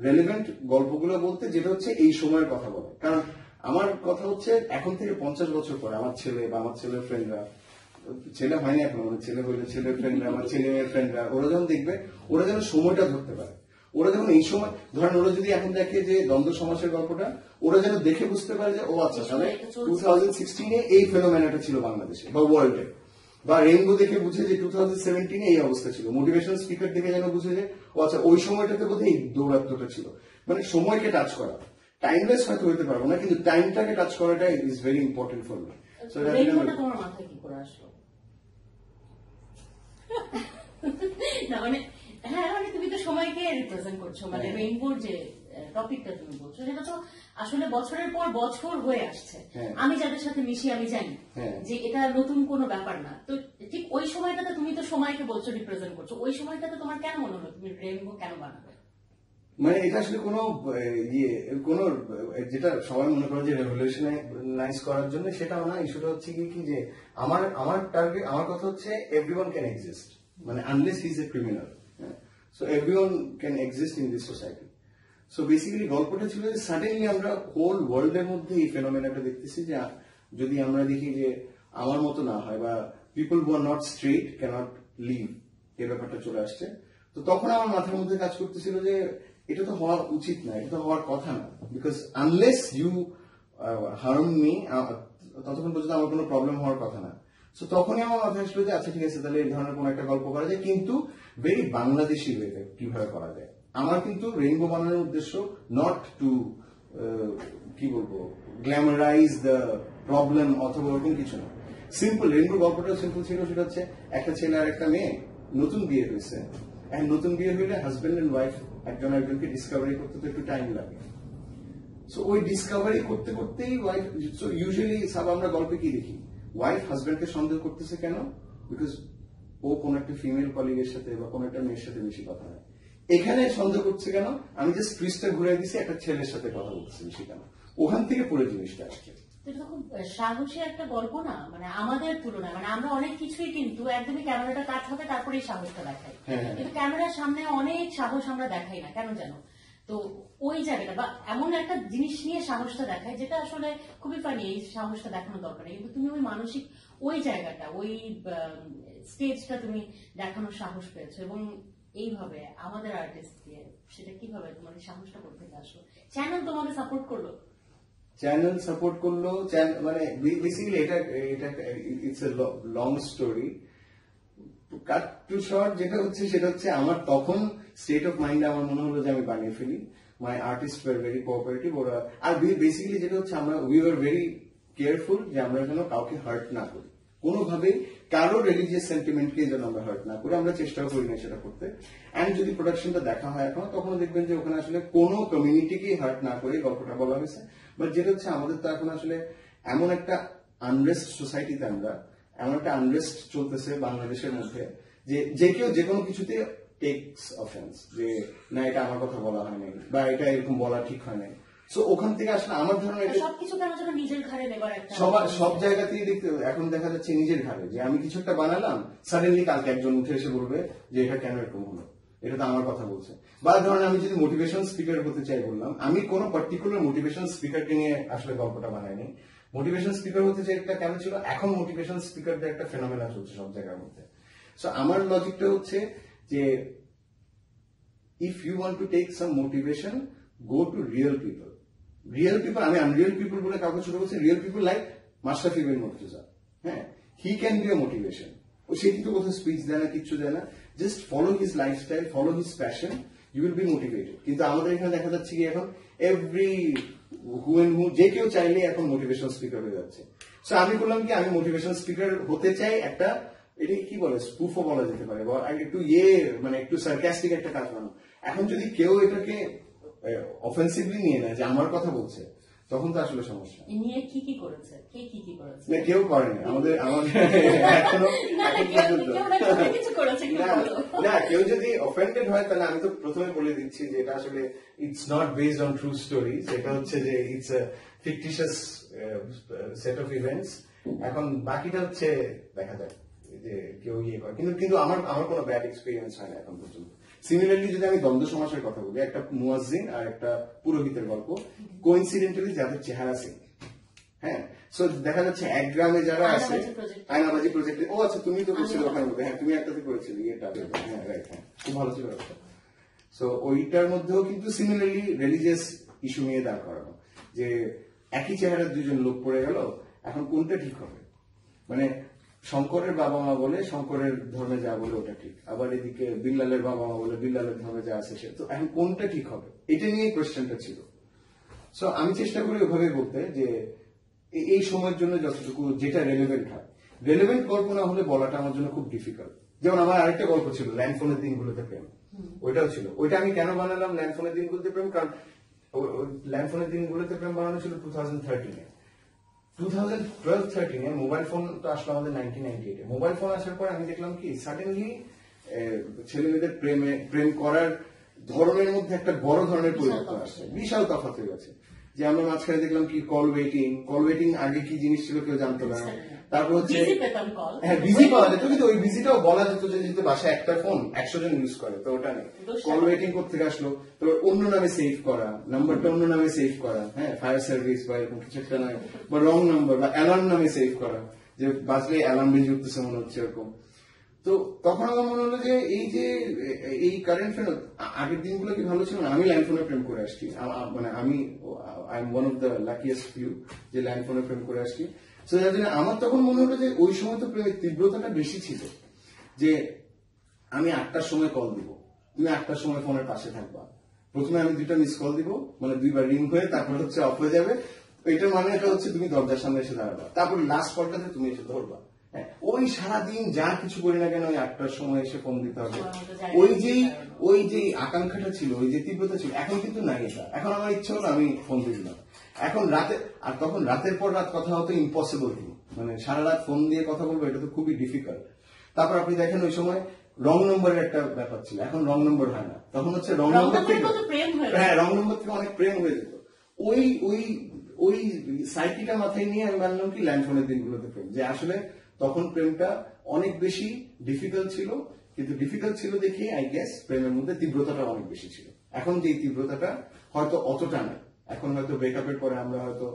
রেলিভেন্ট গল্পগুলো বলতে, যেটা হচ্ছে এই সময়ের কথা বলে। কারণ আমার কথা হচ্ছে এখন থেকে 50 বছর পরে আমার ছেলে বা আমার ছেলের ফ্রেন্ডরা, ছেলে হয়নি এখন, আমার ছেলে হইলে ছেলের ফ্রেন্ডরা, আমার ছেলে মেয়ের ফ্রেন্ডরা, ওরা যখন দেখবে, ওরা যেন সময়টা ধরতে পারে। ওরা যখন এই সময় ধরেন, ওরা যদি এখন দেখে যে দ্বন্দ্ব সমাসের গল্পটা, ওরা যেন দেখে বুঝতে পারে যে ও আচ্ছা তাহলে 2016-এ এই ফেনোমেনাটা ছিল বাংলাদেশে বা ওয়ার্ল্ডে, বা রেইনবো দেখে বুঝে যে 2017-এ এই অবস্থা ছিল। মোটিভেশন স্পিকার দেখে যেন বুঝে যে ও আচ্ছা ওই সময়টাতে বোধহয় এই দৌরাত্মটা ছিল। মানে সময়কে টাচ করা, টাইমলেস হয়তো হইতে পারবো না, কিন্তু টাইমটাকে টাচ করাটা is very important for me. So রেইনবোটা তোমার মাথায় কি করে আসলো? না মানে হ্যাঁ, মানে তুমি তো সময়কে রিপ্রেজেন্ট করছো, মানে রেইনবোর যে টপিকটা তুমি বলছো, সেটা তো আসলে বছরের পর বছর হয়ে আসছে। আমি যাদের সাথে মিশি আমি জানি যে এটা নতুন কোনো ব্যাপার না। তো ঠিক ওই সময়টাতে তুমি তো সময়কে বলছো রিপ্রেজেন্ট করছো, ওই সময়টাতে তোমার কেন মনে হলো তুমি রেইনবো কেন বানাবে? মানে এটা আসলে কোনো কোনো যেটা সবাই মনে করে যে রেভলিউশনাইজ করার জন্য, সেটাও না। ইস্যুটা হচ্ছে কি যে আমার টার্গেট, আমার কথা হচ্ছে এভরিওয়ান ক্যান এক্সিস্ট, মানে unless he is a criminal, so everyone can exist in this society. So basically গল্পটা ছিল যে সাডেনলি আমরা হোল ওয়ার্ল্ড এর মধ্যে এই ফেনোমেনাটা দেখতেছি, যে যদি আমরা দেখি যে আমার মতো না হয়, বা people who are not straight can't live, এই ব্যাপারটা চলে আসছে। তো তখন আমার মাথার মধ্যে কাজ করতেছিল যে এটা তো হওয়া উচিত না, এটা তো হওয়ার কথা না, because unless you harm me, ততক্ষণ পর্যন্ত আমার কোনো প্রবলেম হওয়ার কথা না। সো তখনই আমার মাথায় আসলো যে আচ্ছা ঠিক আছে, তাহলে এই ধরনের কোনো একটা গল্প করা যায়, কিন্তু ভেরি বাংলাদেশি ওয়েতে কিভাবে করা যায়। আমার কিন্তু রেইনবো বানানোর উদ্দেশ্য নট টু কি বলবো গ্ল্যামারাইজ দ্য প্রবলেম অথবা ওরকম কিছু না। সিম্পল, রেইনবো গল্পটা সিম্পল ছিল। সেটা হচ্ছে একটা ছেলে আর একটা মেয়ে নতুন বিয়ে হয়েছে, নতুন বিয়ে হইলে হাজবেন্ড এন্ড ওয়াইফ একজন একজনকে ডিসকভারি করতে তো একটু টাইম লাগে। সো ওই ডিসকভারি করতে করতেই ওয়াইফ, সো ইউজুয়ালি সব আমরা গল্পে কি দেখি, ওয়াইফ হাজবেন্ডকে সন্দেহ করতেছে কেন, বিকজ ও কোন একটা ফিমেল কলিগের সাথে বা কোন একটা মেয়ের সাথে বেশি কথা হয়। এখানে সন্দেহ করছে কেন, আমি জাস্ট টুইস্টটা ঘুরে দিছি, একটা ছেলের সাথে কথা বলতেছে বেশি কেন, ওখান থেকে পুরো জিনিসটা আসছে। এটা খুব সাহসী একটা গল্প না, মানে আমাদের তুলনায়, মানে আমরা অনেক কিছুই কিন্তু একদমই ক্যামেরাটা কাট হবে তারপরে এই সাহসটা দেখাই, কিন্তু ক্যামেরার সামনে অনেক সাহস আমরা দেখাই না কেন জানো? তো ওই জায়গাটা বা এমন একটা জিনিস নিয়ে সাহসটা দেখায় যেটা আসলে খুবই ফানি, এই সাহসটা দেখানো দরকার নেই, কিন্তু তুমি ওই মানসিক ওই জায়গাটা, ওই স্টেজটা তুমি দেখানোর সাহস পেয়েছো, এবং এইভাবে আমাদের আর্টিস্ট দিয়ে সেটা কিভাবে তোমার এই সাহসটা করতে আসলো? চ্যানেল তোমাকে সাপোর্ট করলো, চ্যানেল সাপোর্ট করলো, মানে বেসিক্যালি এটা it's a long story. Cut to short যেটা হচ্ছে সেটা হচ্ছে আমার তখন স্টেট অফ মাইন্ড আমার মনে হলো যে আমি বানিয়ে ফেলি। মাই আর্টিস্ট ওয়ার ভেরি কোঅপারেটিভ, ওরা আর বেসিক্যালি যেটা হচ্ছে আমরা উই ওয়ার ভেরি কেয়ারফুল যে আমরা যেন কাউকে হার্ট না করি, কোনোভাবেই কারো রিলিজিয়াস সেন্টিমেন্টকে যেন আমরা হার্ট না করি, আমরা চেষ্টাও করি না সেটা করতে। এন্ড যদি প্রোডাকশনটা দেখা হয় এখন, তখন দেখবেন যে ওখানে আসলে কোনো কমিউনিটিকেই হার্ট না করে গল্পটা বলা হয়েছে। বাট যেটা হচ্ছে আমাদের তো এখন আসলে এমন একটা আনরেস্ট সোসাইটিতে আমরা, এমন একটা আনরেস্ট চলতেছে বাংলাদেশের মধ্যে যে যে কেউ যে কোনো কিছুতে টেকস অফেন্স, যে না এটা আমার কথা বলা হয় নাই বা এটা এরকম বলা ঠিক হয় নাই। সো ওখান থেকে আসলে আমার ধারণা এটা সবকিছু কেন যেন নিজের ঘাড়ে নেবার একটা সব জায়গাতেই দেখতে এখন দেখা যাচ্ছে নিজের ঘাড়ে, যে আমি কিছু একটা বানালাম, সাডেনলি কালকে একজন উঠে এসে বলবে যে এটা কেন এরকম হলো, এটা তো আমার কথা বলছে। বা ধরেন আমি যদি মোটিভেশন স্পিকার হতে চাই বললাম, আমি কোনো পার্টিকুলার মোটিভেশন স্পিকারকে নিয়ে আসলে গল্পটা বানাইনি। মোটিভেশন স্পিকার হতে চাই একটা কেন ছিল, এখন মোটিভেশন স্পিকারদের একটা ফেনোমেনা চলছে সব জায়গার মধ্যে। সো আমার লজিকটা হচ্ছে যে if you want to take some motivation, go to real people. Real people, আমি আনরিয়েল পিপল বলে কাউকে ছোট বলছি, real people like Mashrafe bin Mortaza. হ্যাঁ, he can be a motivation. ও সে কিন্তু কোথাও স্পিচ দেয় না, কিচ্ছু দেয় না, just follow his lifestyle, follow his passion, you will be motivated. কিন্তু আমাদের এখানে দেখা যাচ্ছে কি এখন এভরি হু এন্ড হু যে কেউ চাইলে এখন মোটিভেশন স্পিকার হয়ে যাচ্ছে। সো আমি বললাম কি আমি মোটিভেশন স্পিকার হতে চাই, একটা এটা কি বলে স্পুফও বলা যেতে পারে, বা একটু মানে একটু সার্কাস্টিক একটা কাজ বানানো। এখন যদি কেউ এটাকে অফেন্সিভলি নিয়ে নেয় যে আমার কথা বলছে, তখন তো আসলে সমস্যা। নিয়ে কি করেছে, কে কি করেছে? না কেউ করেনি, আমাদের এখনো না কেউ যদি অফেন্ডেড হয় তাহলে আমি তো প্রথমে বলে দিচ্ছি যে এটা আসলে it's not based own true stories, এটা হচ্ছে যে it's a fictitious set of events. এখন বাকিটা হচ্ছে দেখা যায় যে কেউ ইয়ে করে, কিন্তু আমার কোনো ব্যাড এক্সপিরিয়েন্স হয় না এখন পর্যন্ত। সিমিলারলি যদি আমি দ্বন্দ্ব সমাসের কথা বলি, একটা মুয়াজ্জিন আর একটা পুরোহিতের গল্প, কোইন্সিডেন্টালি যাদের চেহারা সেম। হ্যাঁ, সো দেখা যাচ্ছে এক গ্রামে যারা আছে, আয়নাবাজি প্রজেক্টে, ও আচ্ছা তুমি তো করছিলে ওখানে মধ্যে, হ্যাঁ তুমি একটাতে করেছিলে ইয়েটা, হ্যাঁ রাইট, হ্যাঁ খুব ভালো ছিল একটা। সো ওইটার মধ্যেও কিন্তু সিমিলারলি রিলিজিয়াস ইস্যু নিয়ে দাঁড় করানো, যে একই চেহারার দুজন লোক পড়ে গেল, এখন কোনটা ঠিক হবে? মানে শঙ্করের বাবা মা বলে শঙ্করের ধর্মে যা বলে ওটা ঠিক, আবার এদিকে বিল্লালের বাবা মা বলে বিল্লালের ধর্মে যা আছে সে, তো এখন কোনটা ঠিক হবে? এটা নিয়ে কোয়েশ্চেনটা ছিল। সো আমি চেষ্টা করি ওভাবে বলতে যে এই সময়ের জন্য যতটুকু যেটা রেলেভেন্ট হয়, রেলেভেন্ট গল্প না হলে বলাটা আমার জন্য খুব ডিফিকাল্ট। যেমন আমার আরেকটা গল্প ছিল ল্যান্ডফোনের দিনগুলোতে প্রেম, ওইটাও ছিল। ওইটা আমি কেন বানালাম ল্যান্ডফোনের দিনগুলোতে প্রেম, কারণ ল্যান্ডফোনের দিনগুলোতে প্রেম বানানো ছিল 2013-এ। 2012-13-এ মোবাইল ফোন তো আসলো আমাদের 1998-এ। মোবাইল ফোন আসার পর আমি দেখলাম কি সাডেনলি ছেলে মেয়েদের প্রেম করার ধরনের মধ্যে একটা বড় ধরনের পরিবর্তন আসছে, বিশাল তফাৎ হয়ে গেছে। যে আমরা মাঝখানে দেখলাম কি কল ওয়েটিং আগে কি জিনিস ছিল কেউ জানতো না। তারপর হচ্ছে হ্যাঁ বিজি পাওয়া যেত, কিন্তু ওই বিজিটাও বলা যেত যে যেহেতু বাসায় একটা ফোন 100 জন ইউজ করে, তো ওটা নেই। কল ওয়েটিং করতে আসলো, তো অন্য নামে সেভ করা, নাম্বারটা অন্য নামে সেভ করা, হ্যাঁ ফায়ার সার্ভিস বা এরকম কিছু একটা নয়, বা রং নাম্বার বা অ্যালার্ম নামে সেভ করা, যে বাজলে অ্যালার্ম বেজে উঠতেছে মনে হচ্ছে এরকম। তো তখন আমার মনে হলো যে এই কারেন্ট ফ্রেন্ড আগের দিনগুলো কি ভালো ছিল না? আমি ল্যান্ড ফোনে প্রেম করে আসছি, মানে আমি I am one of the luckiest few যে ল্যান্ড ফোনে প্রেম করে আসছি। তো যার জন্য আমার তখন মনে হলো যে ওই সময় তো প্রেমের তীব্রতাটা বেশি ছিল, যে আমি 8টার সময় কল দিব, তুমি 8টার সময় ফোনের পাশে থাকবা, প্রথমে আমি 2টা মিস কল দিব, মানে 2বার রিং হয়ে তারপর হচ্ছে অফ হয়ে যাবে, এটার মানে এটা হচ্ছে তুমি দরজার সামনে এসে দাঁড়াবা, তারপর লাস্ট কলটাতে তুমি এসে ধরবা। ওই সারাদিন যা কিছু করি না কেন ওই 8টার সময় এসে ফোন দিতে হবে, ওই যে আকাঙ্ক্ষাটা ছিল, ওই যে তীব্রতা ছিল, এখন কিন্তু নাই এটা। এখন আমার ইচ্ছা হলো আমি ফোন দিলাম এখন রাতে, আর তখন রাতের পর রাত কথা হতো ইম্পসিবল, মানে সারা রাত ফোন দিয়ে কথা বলবো এটা তো খুবই ডিফিকাল্ট। তারপর আপনি দেখেন ওই সময় রং নম্বরের একটা ব্যাপার ছিল, এখন রং নম্বর হয় না, তখন হচ্ছে রং নম্বর থেকে, হ্যাঁ রং নম্বর থেকে অনেক প্রেম হয়ে যেত। ওই সাইকিটা মাথায় নিয়ে আমি মানলাম কি ল্যান্ডফোনের দিনগুলোতে প্রেম, যে আসলে তখন প্রেমটা অনেক বেশি ডিফিকাল্ট ছিল, কিন্তু ডিফিকাল্ট ছিল দেখে আই গেস প্রেমের মধ্যে তীব্রতাটা অনেক বেশি ছিল। এখন যে তীব্রতাটা হয়তো অতটা না, এখন হয়তো ব্রেকআপের পরে আমরা হয়তো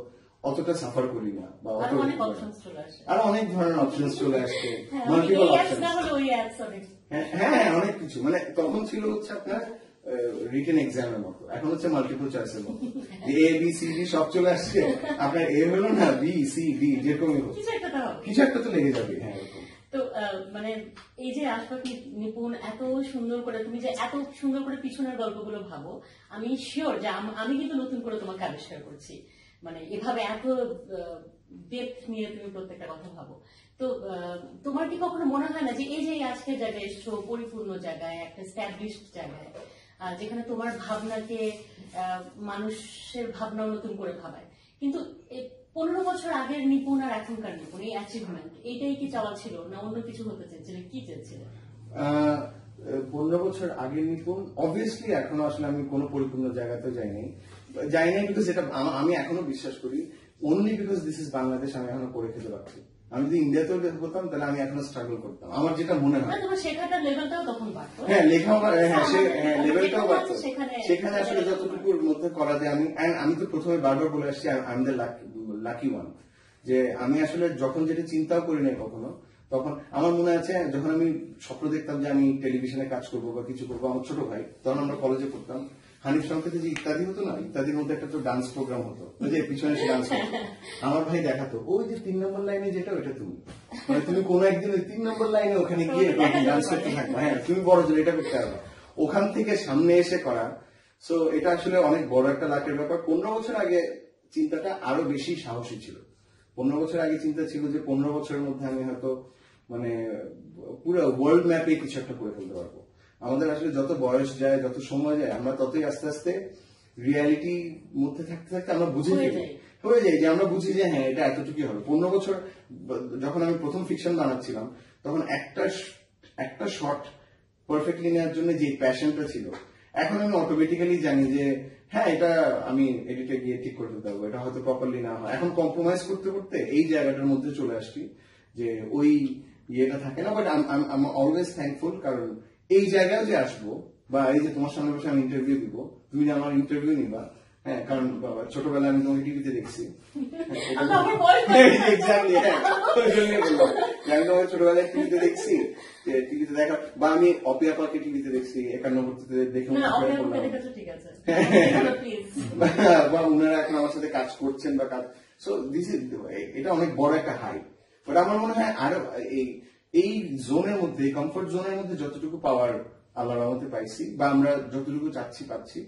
অতটা সাফার করি না, বা আরো অনেক ধরনের অপশনস চলে আসছে, মাল্টিপল অপশন, হ্যাঁ অনেক কিছু। মানে তখন ছিল হচ্ছে আপনার রিটেন এক্সামের মতো, এখন হচ্ছে মাল্টিপল চয়েসের মতো, এ বি সি ডি সব চলে আসছে, আপনার এ হলো না বি সি ডি যেরকমই হোক কিছু একটা তো লেগে যাবে। হ্যাঁ, তো মানে এই যে আশফাক নিপুণ এত সুন্দর করে, তুমি যে এত সুন্দর করে পিছনের গল্পগুলো ভাবো, আমি শিওর যে আমি কিন্তু নতুন করে তোমাকে আবিষ্কার করছি, মানে এভাবে এত ডেপথ নিয়ে তুমি প্রত্যেকটা কথা ভাবো। তো তোমার কি কখনো মনে হয় না যে এই যে আজকের জায়গায় এসছো, পরিপূর্ণ জায়গায়, একটা স্ট্যাবলিশড জায়গায়, যেখানে তোমার ভাবনাকে মানুষের ভাবনাও নতুন করে ভাবায়, কিন্তু 15 বছর আগের নিপুণ আর এখনকার নিপুণ, এই অ্যাচিভমেন্ট এইটাই কি চাওয়া ছিল, না অন্য কিছু হতে চেয়েছিলে, কি চেয়েছিলে? 15 বছর আগের নিপুণ অবভিয়াসলি এখনো আসলে আমি কোনো পরিপূর্ণ জায়গাতে যাইনি বিকজ এটা আমি এখনো বিশ্বাস করি only because this is Bangladesh আমি এখনো করে খেতে পারছি। আমি যদি ইন্ডিয়াতেও করতাম তাহলে আমি এখনো স্ট্রাগল করতাম, আমার যেটা মনে হয়। তোমার শেখাটার লেভেলটাও তখন বাড়তো। হ্যাঁ, লেভেলটাও বাড়তো, সেখানে আসলে যতটুকুর মধ্যে করা যায়। আমি তো প্রথমে বারবার বলে আসছি I am the lucky one, যে আমি আসলে যখন যেটা চিন্তাও করি নাই কখনো, তখন আমার মনে আছে যখন আমি স্বপ্ন দেখতাম যে আমি টেলিভিশনে কাজ করবো বা কিছু করবো, আমার ছোট ভাই তখন আমরা কলেজে পড়তাম, হানিফ সংকেতে যে ইত্যাদি হতো না, ইত্যাদির মধ্যে একটা তো ডান্স প্রোগ্রাম হতো, ওই যে পিছনে সে ডান্স করতো, আমার ভাই দেখাতো ওই যে 3 নম্বর লাইনে যেটা ওইটা তুমি, মানে তুমি কোনো একদিন ওই 3 নম্বর লাইনে ওখানে গিয়ে ডান্স করতে থাকবে, হ্যাঁ তুমি বড় জন এটা করতে পারবে, ওখান থেকে সামনে এসে করা। সো এটা আসলে অনেক বড় একটা লাকের ব্যাপার। 15 বছর আগে চিন্তাটা আরো বেশি সাহসী ছিল। 15 বছর আগে চিন্তা ছিল যে 15 বছরের মধ্যে আমি হয়তো মানে পুরো ওয়ার্ল্ড ম্যাপে কিছু একটা করে ফেলতে পারবো। আমাদের আসলে যত বয়স যায়, যত সময় যায়, আমরা ততই আস্তে আস্তে রিয়ালিটির মধ্যে থাকতে থাকতে আমরা বুঝে হয়ে যাই যে আমরা বুঝি যে হ্যাঁ এটা এতটুকুই হবে। 15 বছর যখন আমি প্রথম ফিকশন বানাচ্ছিলাম তখন একটা শট পারফেক্টলি নেওয়ার জন্য যে প্যাশনটা ছিল, এখন আমি অটোমেটিক্যালি জানি যে হ্যাঁ এটা আমি এডিটে গিয়ে ঠিক করে দিতে পারবো, এটা হয়তো প্রপারলি না হয়। এখন কম্প্রোমাইজ করতে করতে এই জায়গাটার মধ্যে চলে আসছি যে ওই ইয়েটা থাকে না। But I am always thankful, কারণ এই জায়গায় যে আসবো বা এই যে তোমার সামনে বসে আমি ইন্টারভিউ দিব, তুমি যে আমার ইন্টারভিউ নিবা, হ্যাঁ কারণ ছোটবেলায় আমি তোমাকে টিভিতে দেখছি, এক্স্যাক্টলি, হ্যাঁ আমি তোমাকে ছোটবেলায় টিভিতে দেখছি, টিভিতে দেখা, বা আমি অপিয়াপাকে টিভিতে দেখছি 91 দেখে, বা উনারা এখন আমার সাথে কাজ করছেন বা কাজ, সো দিস ইজ, এটা অনেক বড় একটা হাই। বাট আমার মনে হয় আরো এই জোনের মধ্যে, কমফোর্ট জোনের মধ্যে যতটুকু পাওয়ার আল্লাহর রহমতে পাইছি বা আমরা যতটুকু চাচ্ছি পাচ্ছি,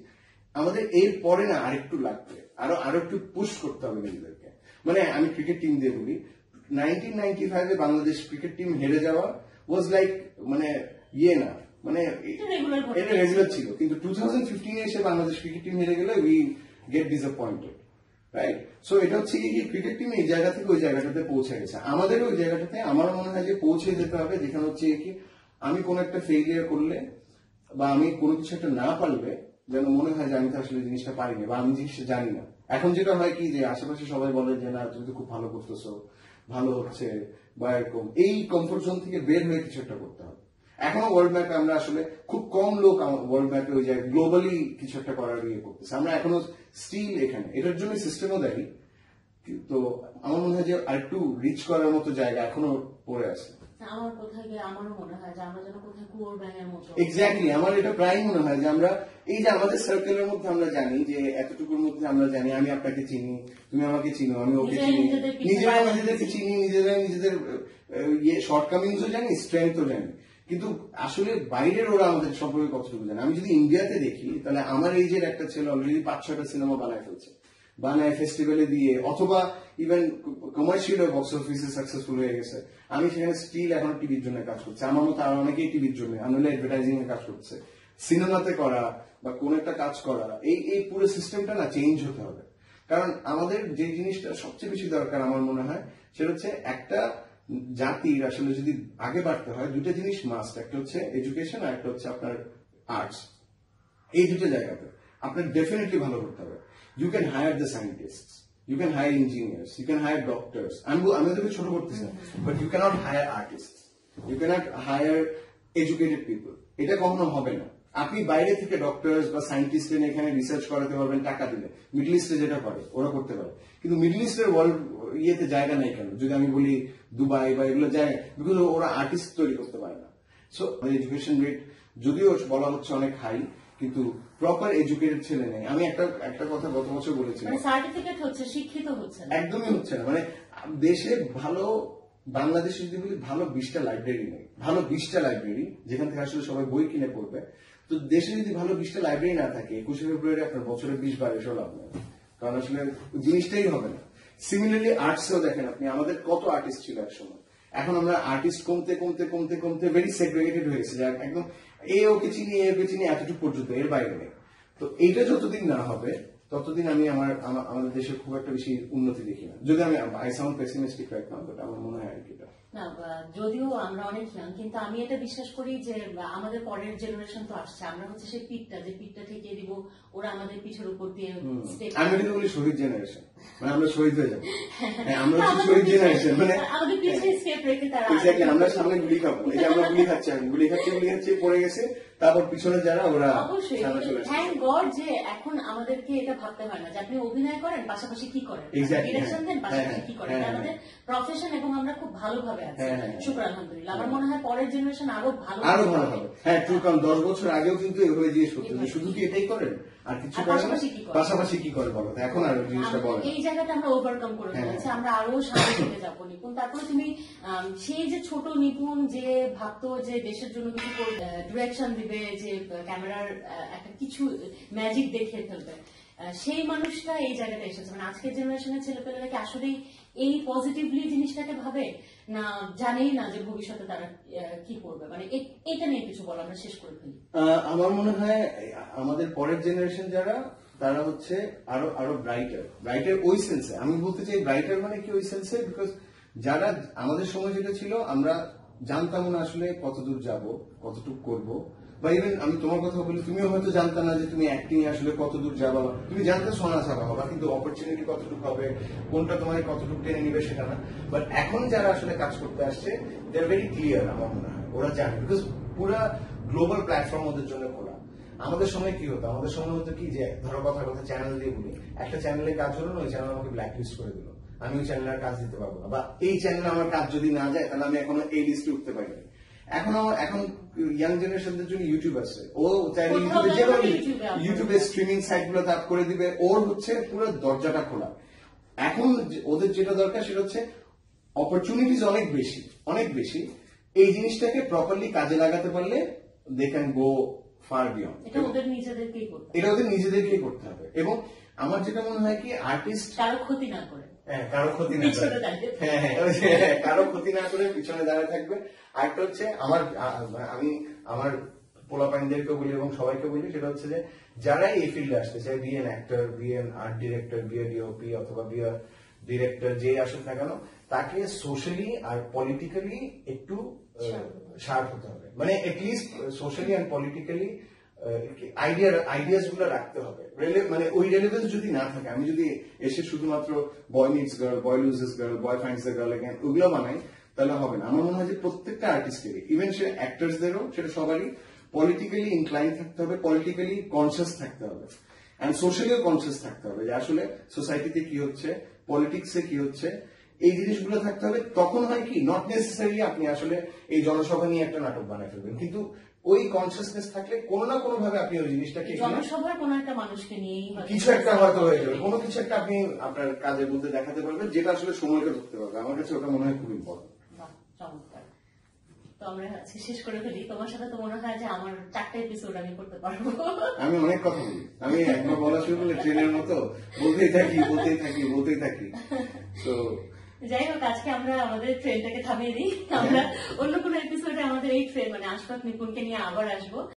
আমাদের এর পরে না আরেকটু লাগবে, আরো একটু পুশ করতে হবে নিজেদেরকে। মানে আমি ক্রিকেট টিম দিয়ে বলি, 1995 বাংলাদেশ ক্রিকেট টিম হেরে যাওয়া ওয়াজ লাইক মানে ইয়ে না, মানে এটা রেগুলার ছিল, কিন্তু 2015 এসে বাংলাদেশ ক্রিকেট টিম হেরে গেলে we get disappointed, right? So এটা হচ্ছে কি ক্রিকেট টিম এই জায়গা থেকে ওই জায়গাটাতে পৌঁছে গেছে, আমাদের ওই জায়গাটাতে আমার মনে হয় যে পৌঁছে যেতে হবে, যেখানে হচ্ছে কি আমি কোন একটা ফেইলিয়ার করলে বা আমি কোনো কিছু একটা না পারলে যেন মনে হয় যে আমি তো আসলে জিনিসটা পারিনি বা আমি জিনিসটা জানি না। এখন যেটা হয় কি যে আশেপাশে সবাই বলে যে না তুমি তো খুব ভালো করতেছো, ভালো হচ্ছে, বা এরকম, এই কমফোর্ট জোন থেকে বের হয়ে কিছু একটা করতে হবে। এখনো ওয়ার্ল্ড ম্যাপে আমরা আসলে খুব কম লোক ওয়ার্ল্ড ম্যাপে ওই জায়গায় গ্লোবালি কিছু একটা করার ইয়ে করতেছে, আমরা এখনো স্টিল এখানে, এটার জন্য সিস্টেমও দেয়। তো আমার মনে হয় যে আরেকটু রিচ করার মতো জায়গা এখনো পড়ে আছে। আমার কোথায় গিয়ে আমারও মনে হয় যে আমরা যেন কোথায় কুয়োর ব্যাঙের মতো, এক্স্যাক্টলি, আমার এটা প্রায় মনে হয় যে আমরা এই যে আমাদের সার্কেলের মধ্যে আমরা জানি যে এতটুকুর মধ্যে আমরা জানি আমি আপনাকে চিনি, তুমি আমাকে চিনো, আমি ওকে চিনি, নিজেরা নিজেদেরকে চিনি, নিজেরা নিজেদের শর্টকামিংসও জানি, স্ট্রেংথও জানি, কিন্তু আসলে বাইরের ওরা আমাদের সম্পর্কে কতটুকু জানে। আমি যদি ইন্ডিয়াতে দেখি তাহলে আমার এইজের একটা ছেলে অলরেডি 5-6টা সিনেমা বানায় ফেলছে, বানায় ফেস্টিভ্যালে দিয়ে, অথবা ইভেন কমার্শিয়াল বক্স অফিসে সাকসেসফুল হয়ে গেছে। আমি সেখানে স্টিল এখন টিভির জন্য কাজ করছি, আমার মতো আর অনেকেই টিভির জন্য, আনলে অ্যাডভার্টাইজিং এর কাজ করছে, সিনেমাতে করা বা কোন একটা কাজ করা, এই পুরো সিস্টেমটা না চেঞ্জ হতে হবে। কারণ আমাদের যে জিনিসটা সবচেয়ে বেশি দরকার আমার মনে হয় সেটা হচ্ছে একটা জাতির আসলে যদি আগে বাড়তে হয় দুইটা জিনিস মাস্ট, একটা হচ্ছে এডুকেশন আর একটা হচ্ছে আপনার আর্টস। এই দুটো জায়গাতে আপনার ডেফিনেটলি ভালো করতে হবে। You can hire the scientists, you can hire engineers, you can hire doctors. আমি ওদেরকে ছোট করতেছি না, but you cannot hire artists, you cannot hire educated people. এটা কখনো হবে না। আপনি বাইরে থেকে ডক্টরস বা সায়েন্টিস্ট এনে এখানে রিসার্চ করাতে পারবেন টাকা দিলে, মিডল ইস্টে যেটা করে ওরা করতে পারে, কিন্তু মিডল ইস্টের ওয়ার্ল্ড ইয়েতে জায়গা নেই কেন? যদি আমি বলি দুবাই বা এগুলো জায়গা, বিকজ ওরা আর্টিস্ট তৈরি করতে পারে না। সো এডুকেশন রেট যদিও বলা হচ্ছে অনেক হাই, কিন্তু প্রপার এডুকেটেড ছেলে নেই। আমি একটা কথা গত বছর বলেছিলাম, সার্টিফিকেট হচ্ছে, শিক্ষিত হচ্ছে না, একদমই হচ্ছে না। মানে দেশে ভালো বাংলাদেশে যদি বলি ভালো 20টা লাইব্রেরি নেই, ভালো 20টা লাইব্রেরি যেখান থেকে আসলে সবাই বই কিনে পড়বে। তো দেশে যদি ভালো 20টা লাইব্রেরি না থাকে 21শে ফেব্রুয়ারি আপনার বছরে 20 বার এসেও লাভ নেই, কারণ আসলে জিনিসটাই হবে না। সিমিলারলি আর্টসেও দেখেন আপনি, আমাদের কত আর্টিস্ট ছিল একসময়, এখন আমরা আর্টিস্ট কমতে কমতে কমতে কমতে ভেরি সেগ্রেগেটেড হয়ে গেছে, একদম এ ওকে চিনি এ ওকে চিনি এতটুকু পর্যন্ত, এর বাইরে নেই। তো এইটা যতদিন না হবে ততদিন আমি আমাদের দেশে খুব একটা বেশি উন্নতি দেখি না, যদি আমি I sound pessimistic right now, but আমার মনে হয় আর কি এটা। না, যদিও আমরা অনেক ইয়াং, কিন্তু আমি এটা বিশ্বাস করি যে আমাদের পরের জেনারেশন তো আসছে, আমরা হচ্ছে সেই পিঠটা ঠেকিয়ে দিব, ওরা আমাদের পিঠের উপর দিয়ে স্টেপ। আমি কিন্তু বলি শহীদ জেনারেশন, মানে আমরা শহীদ হয়ে যাবো। হ্যাঁ, আমরা হচ্ছে শহীদ জেনারেশন, মানে আমাদের পিঠে স্টেপ রেখে তারা এক্স্যাক্টলি আমরা সামনে গুলি খাবো, এই যে আমরা গুলি খাচ্ছি, আমি গুলি খাচ্ছি পড়ে গেছে, তারপর পিছনে যারা ওরা অবশ্যই। থ্যাংক গড যে এখন আমাদেরকে এটা ভাবতে হয় না যে আপনি অভিনয় করেন পাশাপাশি কি করেন, ডিরেকশন দেন পাশাপাশি কি করেন, আমাদের প্রফেশন এবং আমরা খুব ভালোভাবে আছি, শুকর আলহামদুলিল্লাহ। আমার মনে হয় পরের জেনারেশন আরো ভালো হবে। হ্যাঁ ট্রু, কারণ 10 বছর আগেও কিন্তু এভাবে জিজ্ঞেস করতে শুধু কি এটাই করেন আর কিছু করেন, পাশাপাশি কি করে বলো, এখন আর জিনিসটা বলো, এই জায়গাটা আমরা ওভারকাম করে ফেলেছি, আমরা আরো সামনে চলে যাবো নিপুণ। তারপরে তুমি সেই যে ছোট নিপুণ যে ভাবতো যে দেশের জন্য কিছু ডিরেকশন দিবে, যে ক্যামেরার একটা কিছু ম্যাজিক দেখিয়ে ফেলবে, সেই মানুষটা এই জায়গাটা এসেছে। মানে আজকের জেনারেশনের ছেলেপেলেরা কি আসলেই এই পজিটিভলি জিনিসটাকে ভাবে, না জানেই না যে ভবিষ্যতে তারা কি করবে? মানে এটা নিয়ে কিছু বলো, আমরা শেষ করে ফেলি। আমার মনে হয় আমাদের পরের জেনারেশন যারা, তারা হচ্ছে আরো ব্রাইটার ওই সেন্সে। আমি বলতে চাই ব্রাইটার মানে কি ওই সেন্সে, বিকজ যারা আমাদের সময় যেটা ছিল, আমরা জানতাম না আসলে কতদূর যাব, কতটুকু করব, বা ইভেন আমি তোমার কথা বলি, তুমিও হয়তো জানতে না যে তুমি অ্যাক্টিং আসলে কতদূর যাবা, তুমি জানতে সোনা ছাড়া হবা, কিন্তু অপরচুনিটি কতটুকু হবে, কোনটা তোমার কতটুকু টেনে নিবে সেটা না। বাট এখন যারা আসলে কাজ করতে আসছে, দে আর ভেরি ক্লিয়ার, আমার মনে হয় ওরা জানে, বিকজ পুরা গ্লোবাল প্ল্যাটফর্ম ওদের জন্য খোলা। আমাদের সময় কি হতো, আমাদের সময় হতো কি যে ধরো কথা চ্যানেল দিয়ে বলি, একটা চ্যানেলে কাজ হলো না, ওই চ্যানেল আমাকে ব্ল্যাক লিস্ট করে দিল, আমি ওই চ্যানেলের কাজ দিতে পারবো না, বা এই চ্যানেলে আমার কাজ যদি না যায় তাহলে আমি এখনো এই লিস্টে উঠতে পারি না। এখন ইয়াং জেনারেশনদের জন্য ইউটিউব আছে, ও চাইলে ইউটিউবে স্ট্রিমিং সাইট গুলো আপ করে দিবে, ওর হচ্ছে পুরো দরজাটা খোলা। এখন ওদের যেটা দরকার সেটা হচ্ছে অপরচুনিটিস অনেক বেশি, এই জিনিসটাকে প্রপারলি কাজে লাগাতে পারলে they can go far beyond. এটা ওদের নিজেদেরকেই করতে হবে। এবং আমার যেটা মনে হয় কি, আর্টিস্ট কারো ক্ষতি না করে, কারো ক্ষতি না করে পিছনে দাঁড়িয়ে থাকবে। আরেকটা হচ্ছে আমি আমার পোলাপাইনদেরকে বলি এবং সবাইকে বলি, সেটা হচ্ছে যে যারাই এই ফিল্ডে আসতে চায়, be an actor, be an art director, be a DOP অথবা বি এ ডিরেক্টর, যে আসুক না কেন, তাকে সোশ্যালি আর পলিটিক্যালি একটু শার্প হতে হবে। মানে at least socially and politically ideas গুলো রাখতে হবে। মানে ওই রেলেভেন্স যদি না থাকে, আমি যদি এসে শুধুমাত্র boy needs girl, boy loses girl, boy finds the girl again ওগুলো বানাই, তাহলে হবে না। আমার মনে হয় যে প্রত্যেকটা আর্টিস্টেরই, ইভেন সে অ্যাক্টার্সদেরও, সেটা সবারই পলিটিক্যালি ইনক্লাইন থাকতে হবে, পলিটিক্যালি কনসিয়াস থাকতে হবে, অ্যান্ড সোশ্যালিও কনসিয়াস থাকতে হবে, যে আসলে সোসাইটিতে কি হচ্ছে, পলিটিক্সে কি হচ্ছে, এই জিনিসগুলো থাকতে হবে। তখন হয় কি, নট নেসেসারি আপনি আসলে এই জনসভা নিয়ে একটা নাটক বানায় ফেলবেন, কিন্তু ওই কনসিয়াসনেস থাকলে কোনো না কোনো ভাবে আপনি ওই জিনিসটাকে, জনসভার কোনো একটা মানুষকে নিয়েই কিছু একটা হয়তো হয়ে যাবে, কোনো কিছু একটা আপনি আপনার কাজের মধ্যে দেখাতে পারবেন, যেটা আসলে সময়কে ধরতে পারবে। আমার কাছে ওটা মনে হয় খুব ইম্পর্টেন্ট। চমৎকার। তো আমরা শেষ করে ফেলি। তোমার সাথে তো মনে হয় যে আমার 4টা এপিসোড আমি করতে পারবো। আমি অনেক কথা বলি, আমি একবার বলা শুরু করলে ট্রেনের মতো বলতেই থাকি। তো যাই হোক, আজকে আমরা আমাদের ট্রেনটাকে থামিয়ে দিই। আমরা অন্য কোনো এপিসোডে আমাদের এই ট্রেন মানে আশফাক নিপুণকে নিয়ে আবার আসবো।